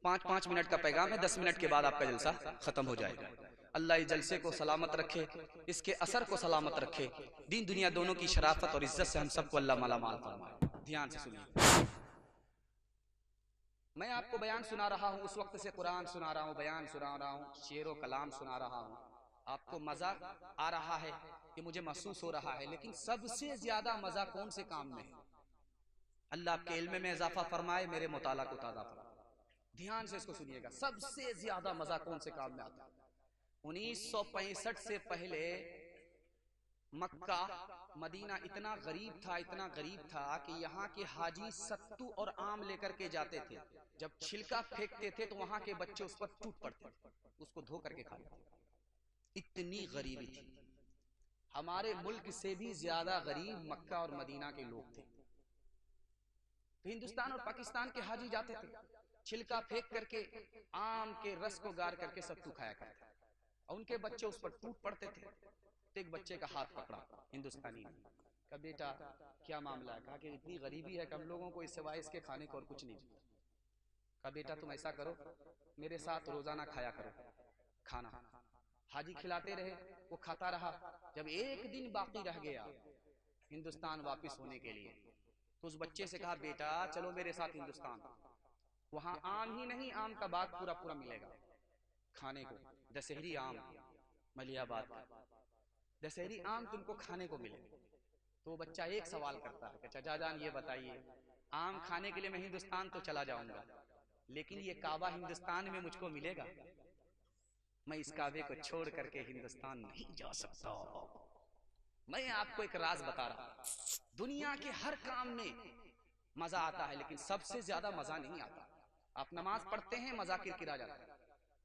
5-5 मिनट का पैगाम है, 10 मिनट के बाद आपका जलसा खत्म हो जाएगा। अल्लाह इस जलसे को सलामत रखे, इसके असर को सलामत रखे, दीन दुनिया दोनों की शराफत और इज्जत से हम सबको अल्लाह माला माल फरमाए। ध्यान से सुनिए, मैं आपको बयान सुना रहा हूँ, उस वक्त से कुरान सुना रहा हूँ, बयान सुना रहा हूँ, शेरो कलाम सुना रहा हूँ। आपको मजा आ रहा है, ये मुझे महसूस हो रहा है, लेकिन सबसे ज्यादा मजा कौन से काम में है? अल्लाह आपके इल्म में इजाफा फरमाए, मेरे मुताला को ताज़ा फरमाए। ध्यान से इसको सुनिएगा, सबसे ज्यादा मजा कौन से काम में आता है? 1965 से पहले मक्का मदीना इतना गरीब था कि यहाँ के हाजी सत्तू और आम लेकर के जाते थे। जब छिलका फेंकते थे तो वहां के बच्चे उस पर टूट पड़ते, उसको धो करके खा लेते। इतनी गरीबी थी। हमारे मुल्क से भी ज्यादा गरीब मक्का और मदीना के लोग थे। तो हिंदुस्तान और पाकिस्तान के हाजी जाते थे, छिलका फेंक करके आम के रस को गार करके सत्तू खाया करते, और उनके बच्चे उस पर टूट पड़ते थे। तो एक बच्चे का हाथ पकड़ा हिंदुस्तानी ने, कहा बेटा क्या मामला है? कहा कि इतनी गरीबी है कि हम लोगों को इस सिवाय इसके खाने को और कुछ नहीं। कहा बेटा तुम ऐसा करो, मेरे साथ रोजाना खाया करो खाना। हाजी खिलाते रहे, वो खाता रहा। जब एक दिन बाकी रह गया हिंदुस्तान वापस होने के लिए, तो उस बच्चे से कहा बेटा चलो मेरे साथ हिंदुस्तान, वहां आम ही नहीं आम का बाग पूरा पूरा मिलेगा खाने को, दशहरी आम, मलियाबाद का दशहरी आम तुमको खाने को मिले। तो वो बच्चा एक सवाल करता है कि चाचा जान ये बताइए, आम खाने के लिए मैं हिंदुस्तान तो चला जाऊंगा, लेकिन ये काबा हिंदुस्तान में मुझको मिलेगा? मैं इस काबे को छोड़ करके हिंदुस्तान नहीं जा सकता। मैं आपको एक राज बता रहा हूं, दुनिया के हर काम में मजा आता है, लेकिन सबसे ज्यादा मजा नहीं आता। आप नमाज पढ़ते हैं मजा किरकिरा जाता है,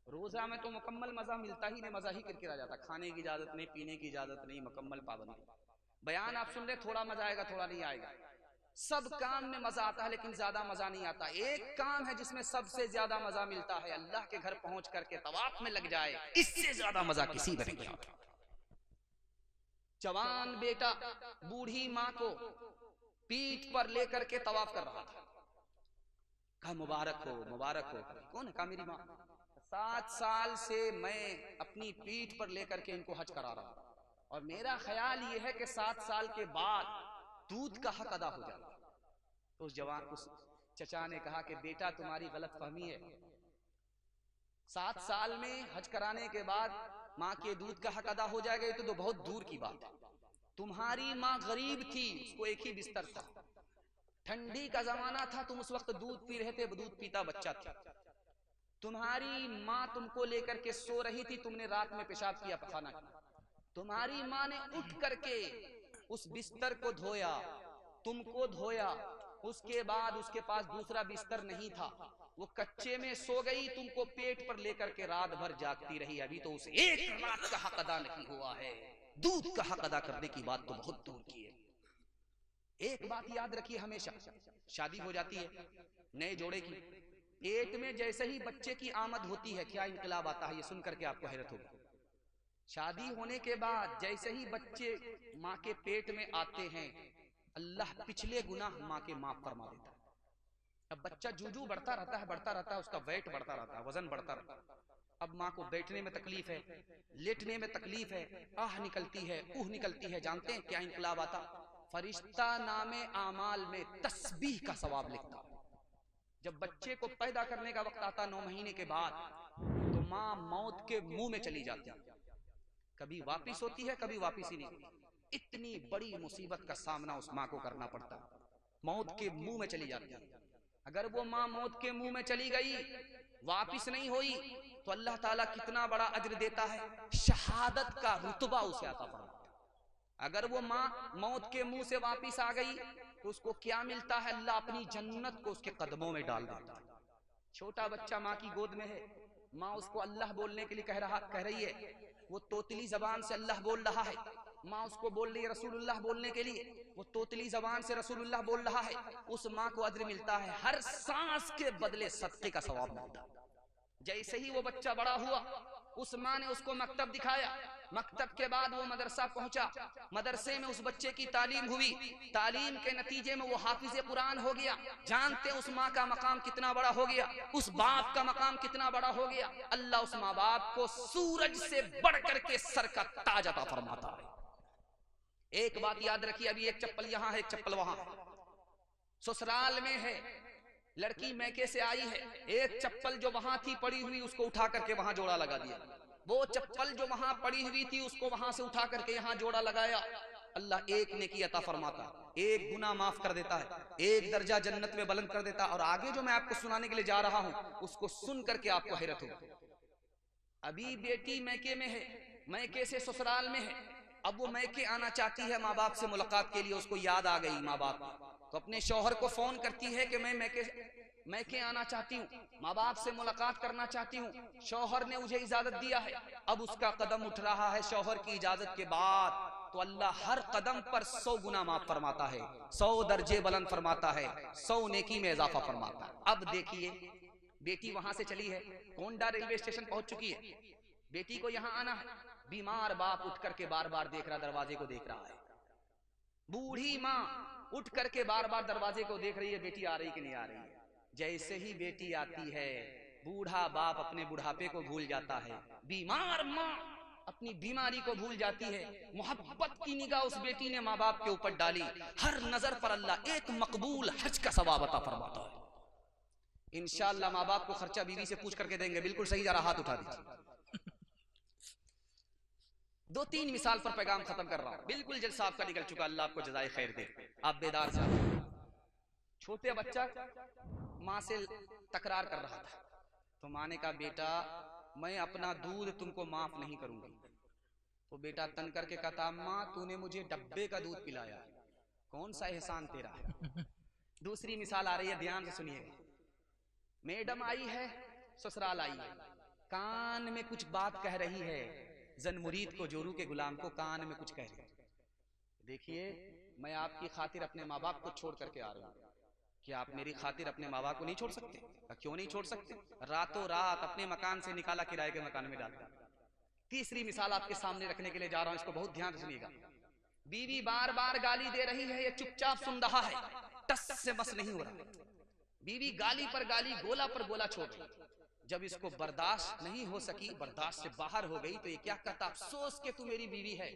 रोजा में तो मुकम्मल मजा मिलता ही नहीं, मजा ही किरकिरा जाता, खाने की इजाजत नहीं, पीने की इजाजत नहीं, मुकम्मल पाबंदी। बयान आप सुन रहे, थोड़ा मजा आएगा थोड़ा नहीं आएगा। सब काम में मजा आता है लेकिन ज्यादा मजा नहीं आता। एक काम है जिसमें सबसे ज्यादा मजा मिलता है, अल्लाह के घर पहुंच करके तवाफ में लग जाए, इससे ज्यादा मजा किसी में नहीं आता। जवान बेटा बूढ़ी माँ को पीठ पर लेकर के तवाफ कर रहा था, कहा मुबारक हो मुबारक हो। कौन है? कहा मेरी माँ। 7 साल से मैं अपनी पीठ पर लेकर के इनको हज करा रहा, और मेरा ख्याल ये है कि 7 साल के बाद दूध का हक अदा हो जाएगा। तो उस जवान उस चचा ने कहा कि बेटा तुम्हारी गलत फहमी है, 7 साल में हज कराने के बाद माँ के दूध का हक अदा हो जाएगा, ये तो बहुत दूर की बात है। तुम्हारी माँ गरीब थी, उसको एक ही बिस्तर था, ठंडी का जमाना था, तुम उस वक्त दूध पी रहे थे, दूध पीता बच्चा था। तुम्हारी माँ तुमको लेकर के सो रही थी, तुमने रात में पेशाब किया, पखाना किया। तुम्हारी माँ ने उठ करके उस बिस्तर को धोया, तुमको धोया, उसके बाद उसके पास दूसरा बिस्तर नहीं था, वो कच्चे में सो गई, तुमको पेट पर लेकर के रात भर जागती रही। अभी तो उसे एक रात का हक अदा नहीं हुआ है, दूध का हक अदा करने की बात तो बहुत दूर की है। एक बात याद रखिए हमेशा, शादी हो जाती है नए जोड़े की, पेट में जैसे ही बच्चे की आमद होती है क्या इनकलाब आता है, ये सुनकर के आपको हैरत होगी। शादी होने के बाद जैसे ही बच्चे माँ के पेट में आते हैं, अल्लाह पिछले गुनाह माँ के माफ फरमा देता है। अब बच्चा जूजू बढ़ता रहता है, उसका वेट बढ़ता रहता है, वजन बढ़ता रहता है। अब माँ को बैठने में तकलीफ है, लेटने में तकलीफ है, आह निकलती है, ऊह निकलती है। जानते हैं क्या इनकलाब आता? फरिश्ता नामे आमाल में तस्बीह का सवाब लिखता। जब बच्चे को पैदा करने का वक्त आता 9 महीने के बाद, तो माँ मौत के मुंह में चली जाती है, कभी वापिस होती है कभी वापिस ही नहीं। इतनी बड़ी मुसीबत का सामना उस माँ को करना पड़ता है, मौत के मुंह में चली जाती है। अगर वो माँ मौत के मुंह में चली गई, वापिस नहीं हुई, तो अल्लाह ताला कितना बड़ा अज्र देता है, शहादत का रुतबा उसे आता फरमाता है। अगर वो माँ मौत के मुंह से वापिस आ गई तो उसको क्या मिलता है? अल्लाह अपनी जन्नत को उसके कदमों में डाल देता है। छोटा बच्चा माँ की गोद में है, माँ उसको अल्लाह बोलने के लिए कह रही है, वो तोतली जबान से अल्लाह बोल रहा है, माँ उसको बोल रही है रसूलुल्लाह बोलने के लिए, वो तोतली जबान से रसूलुल्लाह बोल रहा है। उस माँ को अज्र मिलता है, हर सांस के बदले सदके का सवाब मिलता है। जैसे ही वो बच्चा बड़ा हुआ, उस माँ ने उसको मकतब दिखाया, मकतब के बाद वो मदरसा पहुंचा, मदरसे में उस बच्चे की तालीम हुई, तालीम के नतीजे में वो हाफिज कुरान हो गया। जानते उस माँ का मकाम कितना बड़ा हो गया, उस बाप का मकाम कितना बड़ा हो गया। अल्लाह उस माँ बाप को सूरज से बढ़ करके सर का ताज अता फरमाता है। एक बात याद रखिए, अभी एक चप्पल यहाँ है, एक चप्पल वहां है, ससुराल में है, लड़की मैके से आई है, एक चप्पल जो वहां थी पड़ी हुई उसको उठा करके वहां जोड़ा लगा दिया, वो चप्पल जो वहां पड़ी हुई थी उसको वहां से उठा करके यहाँ जोड़ा लगाया। अल्लाह एक नेकी अता फरमाता, एक गुनाह माफ कर देता है, एक दर्जा जन्नत में बुलंद कर देता। और आगे जो मैं आपको सुनाने के लिए जा रहा हूं उसको सुन करके आपको हैरत होगी। अभी बेटी मैके में है, मैके से ससुराल में है, अब वो मैके आना चाहती है माँ बाप से मुलाकात के लिए, उसको याद आ गई माँ बाप, तो अपने शौहर को फोन करती है कि मैं मैके आना चाहती हूँ, माँ बाप से मुलाकात करना चाहती हूँ, शौहर ने मुझे इजाजत दिया है। अब उसका कदम उठ रहा है शौहर की इजाजत के बाद, तो अल्लाह हर कदम पर 100 गुना माफ फरमाता है, 100 दर्जे बुलंद फरमाता है, 100 नेकी में इजाफा फरमाता है। अब देखिए बेटी वहां से चली है, कोंडा रेलवे स्टेशन पहुंच चुकी है, बेटी को यहां आना है, बीमार बाप उठ करके बार बार देख रहा, दरवाजे को देख रहा है, बूढ़ी माँ उठ करके बार बार दरवाजे को देख रही है, बेटी आ रही कि नहीं आ रही है। जैसे ही बेटी आती है, बूढ़ा बाप अपने बुढ़ापे को भूल जाता है, बीमार माँ अपनी बीमारी को भूल जाती है। मोहब्बत की निगाह उस बेटी ने माँ बाप के ऊपर डाली, हर नजर पर अल्लाह एक मकबूल हज का सवाब अता फरमाता है। इंशाअल्लाह माँ बाप को खर्चा बीवी से पूछ करके देंगे। बिल्कुल सही जा रहा, हाथ उठा दीजिए। 2-3 मिसाल पर पैगाम खत्म कर रहा हूं, बिल्कुल जलसा आपका निकल चुका, अल्लाह आपको जज़ाए खैर दे। आप बेदार जाओ। छोटे बच्चा माँ से तकरार कर रहा था, तो माँ ने कहा बेटा मैं अपना दूध तुमको माफ नहीं करूंगी। तो बेटा तन करके कहता माँ तूने मुझे डब्बे का दूध पिलाया, कौन सा एहसान तेरा है। दूसरी मिसाल आ रही है, ध्यान से सुनिए। मैडम आई है, ससुराल आई है, कान में कुछ बात कह रही है, जन मुरीद को, जोरू के गुलाम को कान में कुछ कह रही है। देखिए मैं आपकी खातिर अपने माँ बाप को छोड़ करके आ रहा हूँ, क्या आप मेरी खातिर अपने माँ बाप को नहीं छोड़ सकते? क्यों नहीं छोड़ सकते? रातों रात अपने मकान से निकाला, किराए के मकान में डाल दिया। तीसरी मिसाल आपके सामने रखने के लिए जा रहा हूं, इसको बहुत ध्यान से सुनिएगा। बीवी बार बार गाली दे रही है, ये चुपचाप सुन रहा है, टस से बस नहीं हो रहा। बीवी गाली पर गाली, गोला पर गोला छोड़ रही। जब इसको बर्दाश्त नहीं हो सकी, बर्दाश्त से बाहर हो गई, तो ये क्या कहता, अफसोस के तू मेरी बीवी है,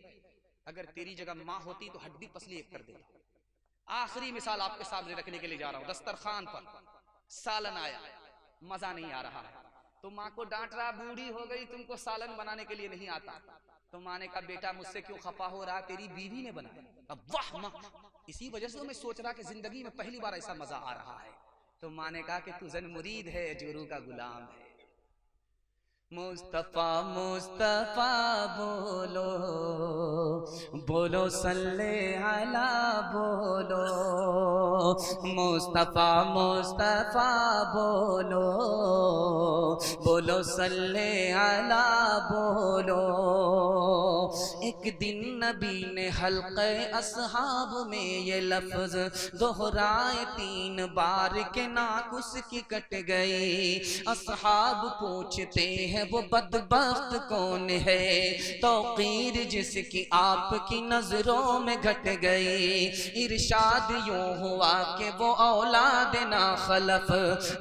अगर तेरी जगह माँ होती तो हड्डी पसली एक कर देता। आखिरी मिसाल आपके सामने रखने के लिए जा रहा हूं। दस्तरखान पर सालन आया, मजा नहीं आ रहा है, तो माँ को डांट रहा, बूढ़ी हो गई तुमको सालन बनाने के लिए नहीं आता। तो माँ ने कहा बेटा मुझसे क्यों खफा हो रहा, तेरी बीवी ने बनाया। अब वाह माँ, इसी वजह से मैं सोच रहा कि जिंदगी में पहली बार ऐसा मजा आ रहा है। तो माँ ने कहा कि तू जन मुरीद है, जोरू का गुलाम है। मुस्तफा मुस्तफा बोलो बोलो सल्ले अला बोलो, मुस्तफा मुस्तफा बोलो बोलो सल्ले अला बोलो। एक दिन नबी ने हल्क़े असहाब में ये लफ्ज दोहराए 3 बार के नाक उसकी कट गई। असहाब पूछते हैं वो बदबख्त कौन है, तौक़ीर जिसकी आपकी नजरों में घट गई। इरशाद यूं हुआ कि वो औलाद ना खलफ,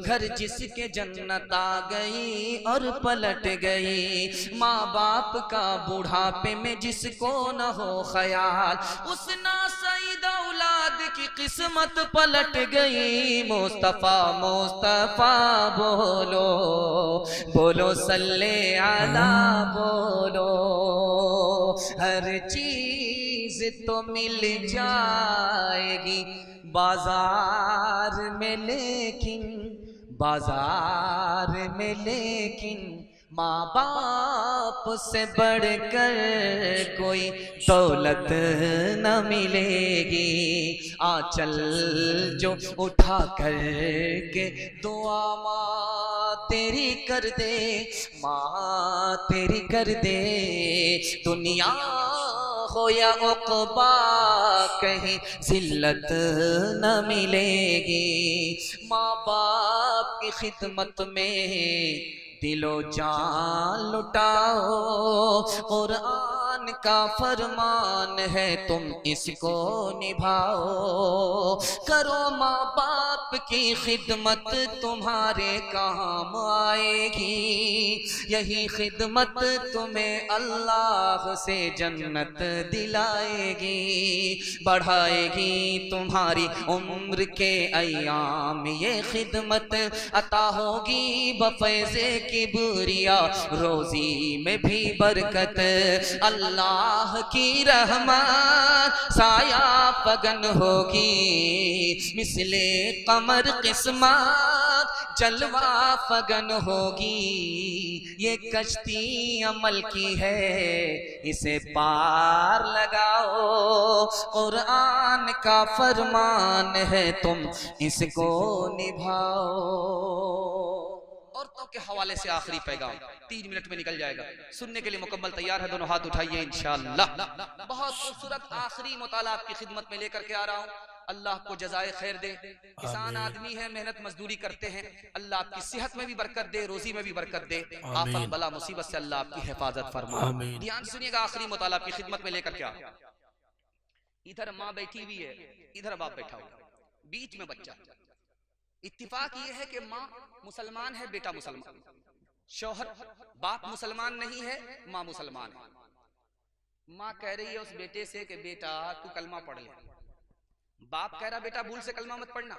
घर जिसके जन्नत आ गई और पलट गई। माँ बाप का बुढ़ापे में जिसको न हो ख्याल, उस नासईद औलाद की किस्मत पलट गई। मुस्तफा मुस्तफा बोलो बोलो सल्ले अला बोलो। हर चीज तो मिल जाएगी बाजार में, लेकिन बाजार में लेकिन माँ बाप से बढ़कर कोई दौलत न मिलेगी। आंचल जो उठा कर के दुआ माँ तेरी कर दे, माँ तेरी कर दे। दुनिया हो या उक़बा कहीं जिल्लत न मिलेगी। माँ बाप की खिदमत में दिलो जान लुटाओ, कुरान का फरमान है तुम इसको निभाओ। करो माँ बाप की खिदमत तुम्हारे काम आएगी, यही खिदमत तुम्हें अल्लाह से जन्नत दिलाएगी। बढ़ाएगी तुम्हारी उम्र के अय्याम ये खिदमत, अता होगी बफैज़े किबरिया रोजी में भी बरकत। अल्लाह की रहमत साया फगन होगी, मिसले कमर किस्मत जलवा फगन होगी। ये कश्ती अमल की है, इसे पार लगाओ। कुरान का फरमान है तुम इसको निभाओ। और तो के हवाले से आखिरी पैगाम 3 मिनट में निकल जाएगा, सुनने के लिए मुकम्मल तैयार है? दोनों हाथ उठाइए इंशाअल्लाह। बहुत खूबसूरत आखिरी मुताला आपकी खिदमत में लेकर के आ रहा हूँ। अल्लाह को जज़ाए खैर दे। किसान आदमी है, मेहनत मजदूरी करते हैं, अल्लाह आपकी सेहत में भी बरकत दे, रोजी में भी बरकत दे, आफत बला मुसीबत से अल्लाह आपकी हिफाजत फरमाए। ध्यान सुनिएगा, आखिरी मुताला आपकी खिदमत में लेकर के आ रहा हूं। इधर माँ बैठी हुई है, इधर बाप बैठा हुआ, बीच में बच्चा। इत्तिफाक ये है कि माँ मुसलमान है, बेटा मुसलमान, शौहर बाप मुसलमान नहीं है, माँ मुसलमान है। माँ कह रही है उस बेटे से कि बेटा तू कलमा पढ़ ले। बाप कह रहा बेटा भूल से कलमा मत पढ़ना।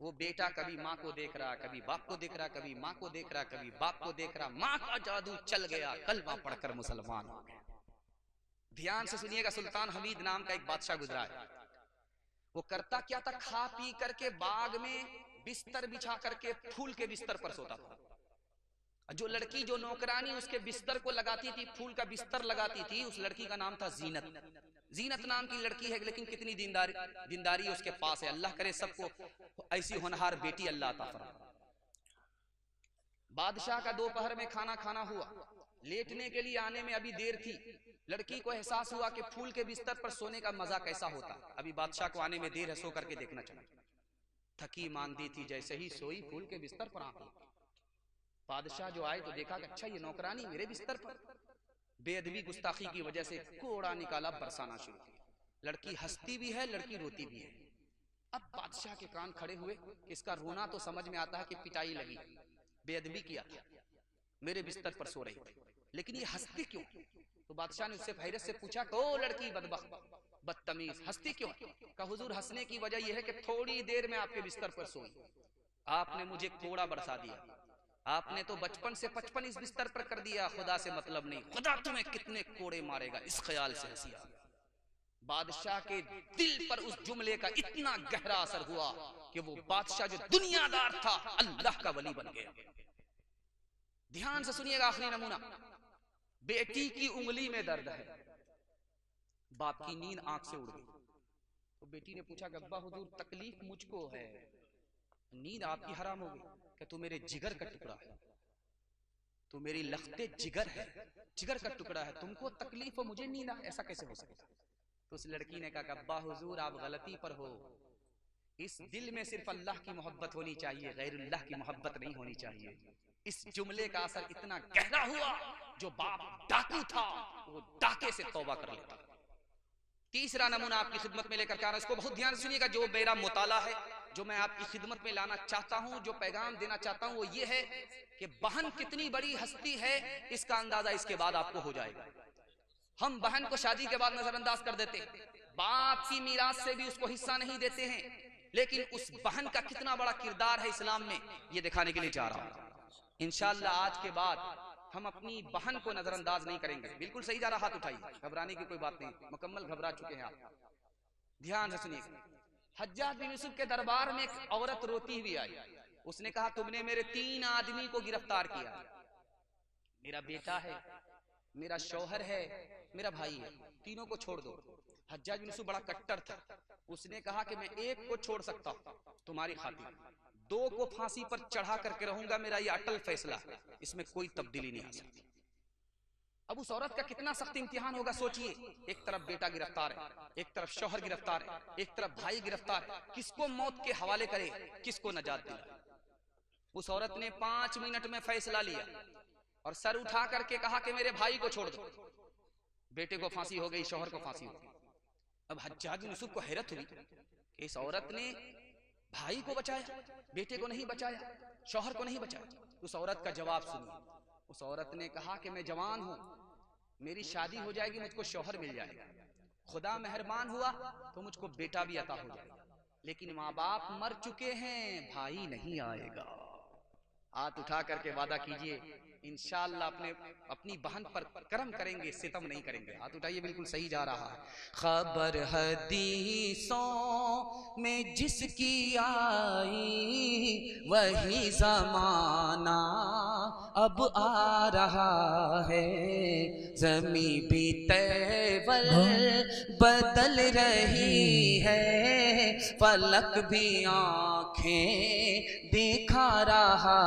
वो बेटा कभी माँ को देख रहा, कभी बाप को देख रहा, कभी माँ को देख रहा, कभी बाप को देख रहा। माँ का जादू चल गया, कलमा पढ़कर मुसलमान हो गया। ध्यान से सुनिएगा, सुल्तान हमीद नाम का एक बादशाह गुजरा है। वो करता क्या था, खा पी करके बाग में बिस्तर बिछा करके फूल के बिस्तर पर सोता था। जो लड़की, जो नौकरानी उसके बिस्तर को लगाती थी, फूल का बिस्तर लगाती थी, उस लड़की का नाम था जीनत। जीनत नाम की लड़की है, लेकिन कितनी दीनदारी उसके पास है। अल्लाह करे सबको ऐसी होनहार बेटी अल्लाह अता फरमाए। बादशाह का दोपहर में खाना खाना हुआ, लेटने के लिए आने में अभी देर थी। लड़की को एहसास हुआ कि फूल के बिस्तर पर सोने का मजा कैसा होता। अभी बादशाह को आने में देर है, सो करके देखना चला। थकी मांदी थी, जैसे ही सोई फूल के बिस्तर पर आंख लगी। बादशाह जो आए तो देखा कि अच्छा ये नौकरानी मेरे बिस्तर पर। बेअदबी गुस्ताखी की वजह से कोड़ा निकाला, बरसाना शुरू किया। लड़की हंसती भी है, लड़की रोती भी है। अब बादशाह के कान खड़े हुए, इसका रोना तो समझ में आता है कि पिटाई लगी, बेअदबी किया, मेरे बिस्तर पर सो रही थी, लेकिन ये हंसती क्यों? तो बादशाह ने उससे हैरत से पूछा कि ओ लड़की बदबख्त, बदतमीज, हंसती क्यों? कहा हुजूर हंसने की वजह यह है कि थोड़ी देर में आपके बिस्तर पर सोई, आपने मुझे कोड़ा बरसा दिया। आपने तो बचपन से 55 इस बिस्तर पर कर दिया, खुदा से मतलब नहीं, खुदा तुम्हें कितने कोड़े मारेगा, इस ख्याल से हंसिया। बादशाह के दिल पर उस जुमले का इतना गहरा असर हुआ कि वो बादशाह जो दुनियादार था अल्लाह का वली बन गया। ध्यान से सुनिएगा, आखिरी नमूना। बेटी की उंगली में दर्द है, बाप की नींद आंख से उड़ गई। तो बेटी ने पूछा अब्बा हुजूर तकलीफ मुझको है, नींद आपकी हराम हो गई। कि तू मेरे जिगर का टुकड़ा है, तू मेरी लख्ते जिगर है, जिगर का टुकड़ा है, तुमको तकलीफ हो मुझे नींद, ऐसा कैसे हो सकता? तो उस लड़की ने कहा अब्बा हुजूर आप गलती पर हो, इस दिल में सिर्फ अल्लाह की मोहब्बत होनी चाहिए, गैरुल्लाह की मोहब्बत नहीं होनी चाहिए। इस जुमले का असर इतना गहरा हुआ, जो बाप डाकू था वो डाके से तौबा कर लेता। तीसरा नमूना आपकी खिदमत में लेकर के आ रहा हूं, इसको बहुत ध्यान से सुनिएगा। जो मेरा मुताला है, जो मैं आपकी खिदमत में लाना चाहता हूं, जो पैगाम देना चाहता हूं, वो ये है कि बहन कितनी बड़ी हस्ती है, इसका अंदाजा इसके बाद आपको हो जाएगा। हम बहन को शादी के बाद नजरअंदाज कर देते, बाप की मीरास से भी उसको हिस्सा नहीं देते हैं, लेकिन उस बहन का कितना बड़ा किरदार है इस्लाम में, ये दिखाने के लिए जा रहा हूं। इंशाअल्लाह आज के बाद हम अपनी बहन को नजरअंदाज नहीं करेंगे। बिल्कुल सही जा रहा, हाथ उठाइए, घबराने की कोई बात नहीं, मुकम्मल घबरा चुके हैं आप। ध्यान से सुनिए। हज्जाज बिन यूसुफ के दरबार में एक औरत रोती हुई आई। उसने कहा तुमने मेरे 3 आदमी को गिरफ्तार किया, मेरा बेटा है, मेरा शौहर है, मेरा भाई है, तीनों को छोड़ दो। हज्जाज बिन यूसुफ बड़ा कट्टर था, उसने कहा कि मैं एक को छोड़ सकता हूं तुम्हारी खातिर, 2 को फांसी पर चढ़ा करके रहूंगा, मेरा ये अटल फैसला, इसमें कोई तब्दीली नहीं आ सकती। अब उस औरत का कितना सख्त इम्तिहान होगा सोचिए। एक तरफ बेटा गिरफ्तार है, एक तरफ शौहर गिरफ्तार है, एक तरफ भाई गिरफ्तार है, किसको मौत के हवाले करे, किसको नजात दिलाए। उस औरत ने 5 मिनट में फैसला लिया और सर उठा करके कहा कि मेरे भाई को छोड़ दो। बेटे को फांसी हो गई, शौहर को फांसी हो गई। अब हज्जाज बिन यूसुफ को हैरत हुई कि इस औरत ने भाई को बचाया, बेटे को नहीं बचाया, शौहर को नहीं बचाया। उस औरत का जवाब सुनिए। उस औरत ने कहा कि मैं जवान हूं, मेरी शादी हो जाएगी, मुझको शौहर मिल जाएगा, खुदा मेहरबान हुआ तो मुझको बेटा भी अता हो जाएगा, लेकिन माँ बाप मर चुके हैं, भाई नहीं आएगा। हाथ उठा करके वादा कीजिए इंशाअल्लाह अपनी बहन पर करम करेंगे, सितम नहीं करेंगे। हाथ उठाइए, बिल्कुल सही जा रहा है। खबर हदीसों में जिसकी आई वही जमाना अब आ रहा है, ज़मी भी तैवल बदल रही है, फलक भी आँखें दिखा रहा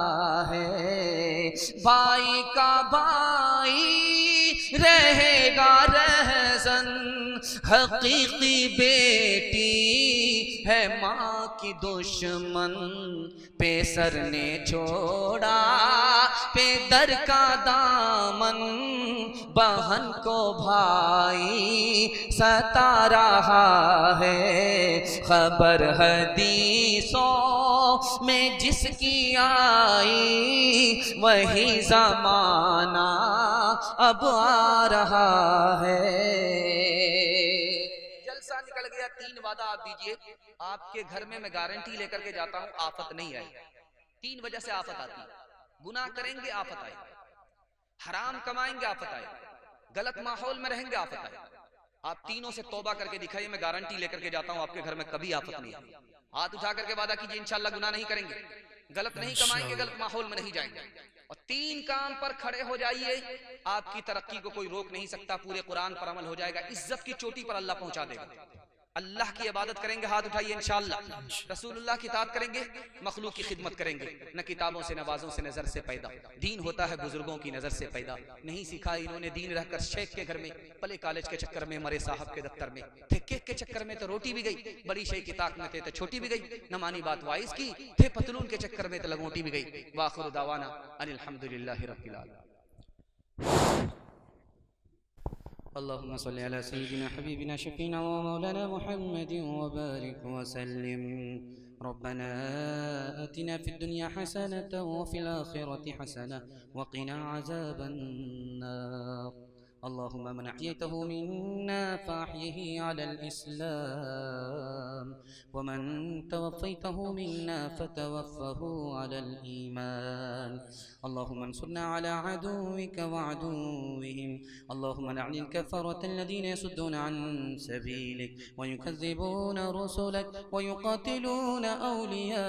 है। भाई का भाई रहेगा रहज़न, हकीकी बेटी है माँ की दुश्मन। पेसर ने छोड़ा पेदर का दामन, बहन को भाई सता रहा है। खबर हदीसों में जिसकी आई, वही ज़माना अब आ रहा है। जलसा निकल गया। 3 वादा आप दीजिए, आपके घर में मैं गारंटी लेकर के जाता हूं आफत नहीं आएगी। 3 वजह से आफत आती है। गुनाह करेंगे आफत आए, हराम कमाएंगे आफत आए, गलत माहौल में रहेंगे आफत आए। आप तीनों से तौबा करके दिखाइए, मैं गारंटी लेकर के जाता हूं आपके घर में कभी आफत नहीं आएगी। हाथ उठा करके वादा कीजिए इंशाअल्लाह गुनाह नहीं करेंगे, गलत नहीं कमाएंगे, गलत माहौल में नहीं जाएंगे। और 3 काम पर खड़े हो जाइए, आपकी तरक्की को कोई रोक नहीं सकता। पूरे कुरान पर अमल हो जाएगा, इज्जत की चोटी पर अल्लाह पहुंचा देगा। अल्लाह की इबादत करेंगे, हाथ उठाइए इंशाअल्लाह। रसूलुल्लाह की इताअत करेंगे, मखलूक की खिदमत करेंगे। न किताबों से नवाजों से नजर से पैदा, दीन होता है बुजुर्गों की नजर से पैदा। नहीं सीखा इन्होंने दीन रहकर शेख के घर में, पले कॉलेज के चक्कर में, मरे साहब के दफ्तर में थे, केक के चक्कर में तो रोटी भी गई, बड़ी शेख की ताक में थे तो छोटी भी गई, न मानी बात वाइस की, थे पतलून के चक्कर में तो लगोटी भी गई। वाखिर दावाना अनिल हम्दुलिल्लाहि रब्बिल आलमीन। अल्लाहुम्मा सल्लि अला सय्यिदिना हबीबिना शफीना व मौलाना मुहम्मदिन व बारिक व सल्लिम। रब्बना आतिना फिद दुनिया हसनतन व फिल आखिरति हसनह व क़िना अज़ाबन नार। अल्लाहुम्मा मन अहयैतहु मिन्ना फ़अहयिही अलल इस्लाम व मन तवफ़्फ़ैतहु मिन्ना फ़तवफ़्फ़हु अलल ईमान। अल्लाहुम्मा अंसुरना अला अदुव्विका व अदुव्विहिम। अल्लाहुम्मा लअनिल कफ़रता अल्लज़ीना यसुद्दूना अन सबीलिक व युकज़्ज़िबूना रुसुलक व युक़ातिलूना औलियाक।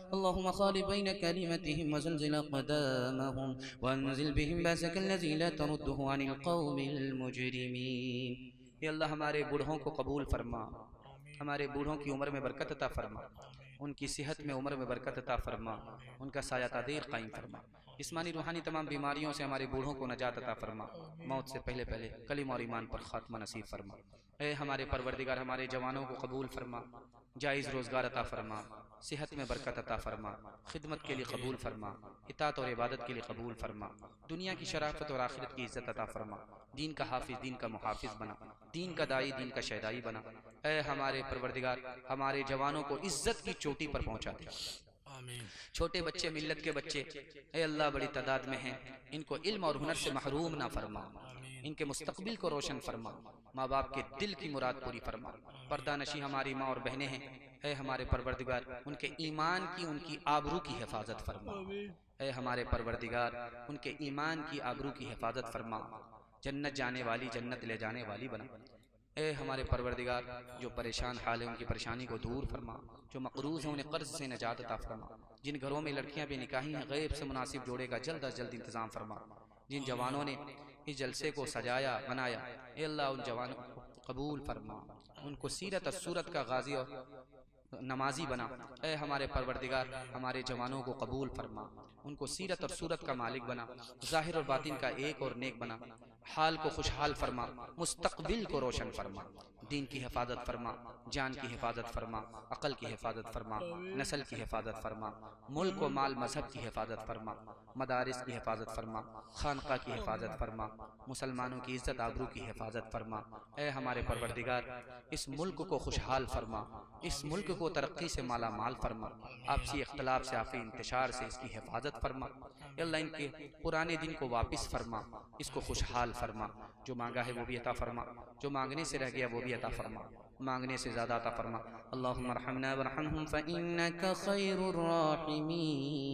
अल्लाहुम्मा ख़ालिफ़ बैन कलिमतिहिम व ज़ल्ज़िल अक़दामहुम वअन्ज़िल बिहिम बअसक अल्लज़ी ला तरुद्दुहु अनिल क़ौमिल मुजरिमीन। या अल्लाह हमारे बूढ़ों को कबूल फरमा, हमारे बूढ़ों की उम्र में बरकत अता फरमा, उनकी सेहत में उम्र में बरकत अता फरमा, उनका साया तादीर कायम फरमा। जिस्मानी रूहानी तमाम बीमारियों से हमारे बूढ़ों को नजात अता फरमा। मौत से पहले पहले कलीमा और ईमान पर खात्मा नसीब फरमा। ए हमारे परवरदिगार, हमारे जवानों को कबूल फरमा, जायज़ रोज़गार अता फरमा, सेहत में बरकत अता फरमा, खिदमत के लिए कबूल फरमा, इताअत और इबादत के लिए कबूल फरमा, दुनिया की शराफत और आखिरत की इज़्ज़त अता फरमा, दीन का हाफिज़, दीन का मुहाफिज़ बना, दीन का दाई, दीन का शहदाई बना। ए हमारे परवरदिगार, हमारे जवानों को इज़्ज़त की चोटी पर पहुँचा दे। छोटे बच्चे, मिल्लत के बच्चे ए अल्लाह बड़ी तादाद में हैं, इनको इल्म और हुनर से महरूम ना फरमा, इनके मुस्तकबिल को रोशन फरमा, माँ बाप के दिल की मुराद पूरी फरमा। पर्दानशी हमारी माँ और बहनें हैं, ए हमारे परवरदिगार उनके ईमान की, उनकी आबरू की हिफाजत फरमा। ए हमारे परवरदिगार उनके ईमान की, आबरू की हिफाजत फरमा, जन्नत जाने वाली, जन्नत ले जाने वाली बना। ए हमारे परवरदिगार जो परेशान हाल है उनकी परेशानी को दूर फरमा, जो मकरूज़ हैं उन्हें कर्ज से नजात अता फरमा, जिन घरों में लड़कियां बेनिकाही हैं गैब से मुनासिब जोड़े का जल्द अज जल्द इंतज़ाम फरमा। जिन जवानों ने इस जलसे को सजाया बनाया, ए अल्लाह उन जवानों को कबूल फरमा, उनको सीरत और सूरत का गाजी और नमाजी बना। ए हमारे परवरदिगार हमारे जवानों को कबूल फरमा, उनको सीरत और सूरत का मालिक बना, ज़ाहिर और बातिन का एक और नेक बना, हाल को खुशहाल फरमा, मुस्तकबिल को रोशन फरमा, दीन की हिफाजत फरमा, जान की हिफाजत फरमा, अक़ल की हिफाजत फरमा, नस्ल की हिफाजत फरमा, मुल्क व माल मजहब की हिफाजत फरमा, मदारिस की हिफाजत फरमा, खानका की हिफाजत फरमा, मुसलमानों की इज़्ज़त आबरू की हिफाजत फरमा। ए हमारे परवरदिगार इस मुल्क को खुशहाल फरमा, इस मुल्क को तरक्की से माला माल फरमा, आपसी इख्तलाफ से, आपसी इंतशार से इसकी हिफाजत फरमा। अल्लाह इनके पुराने दिन को वापस फरमा, इसको खुशहाल फरमा, जो मांगा है वो भी अता फरमा, जो मांगने से रह गया वो भी अता फरमा, मांगने से ज़्यादा अता फरमा। अल्लाहुम्मा रहमना वरहमहुम फ़इन्नका खैरुर राहिमीन।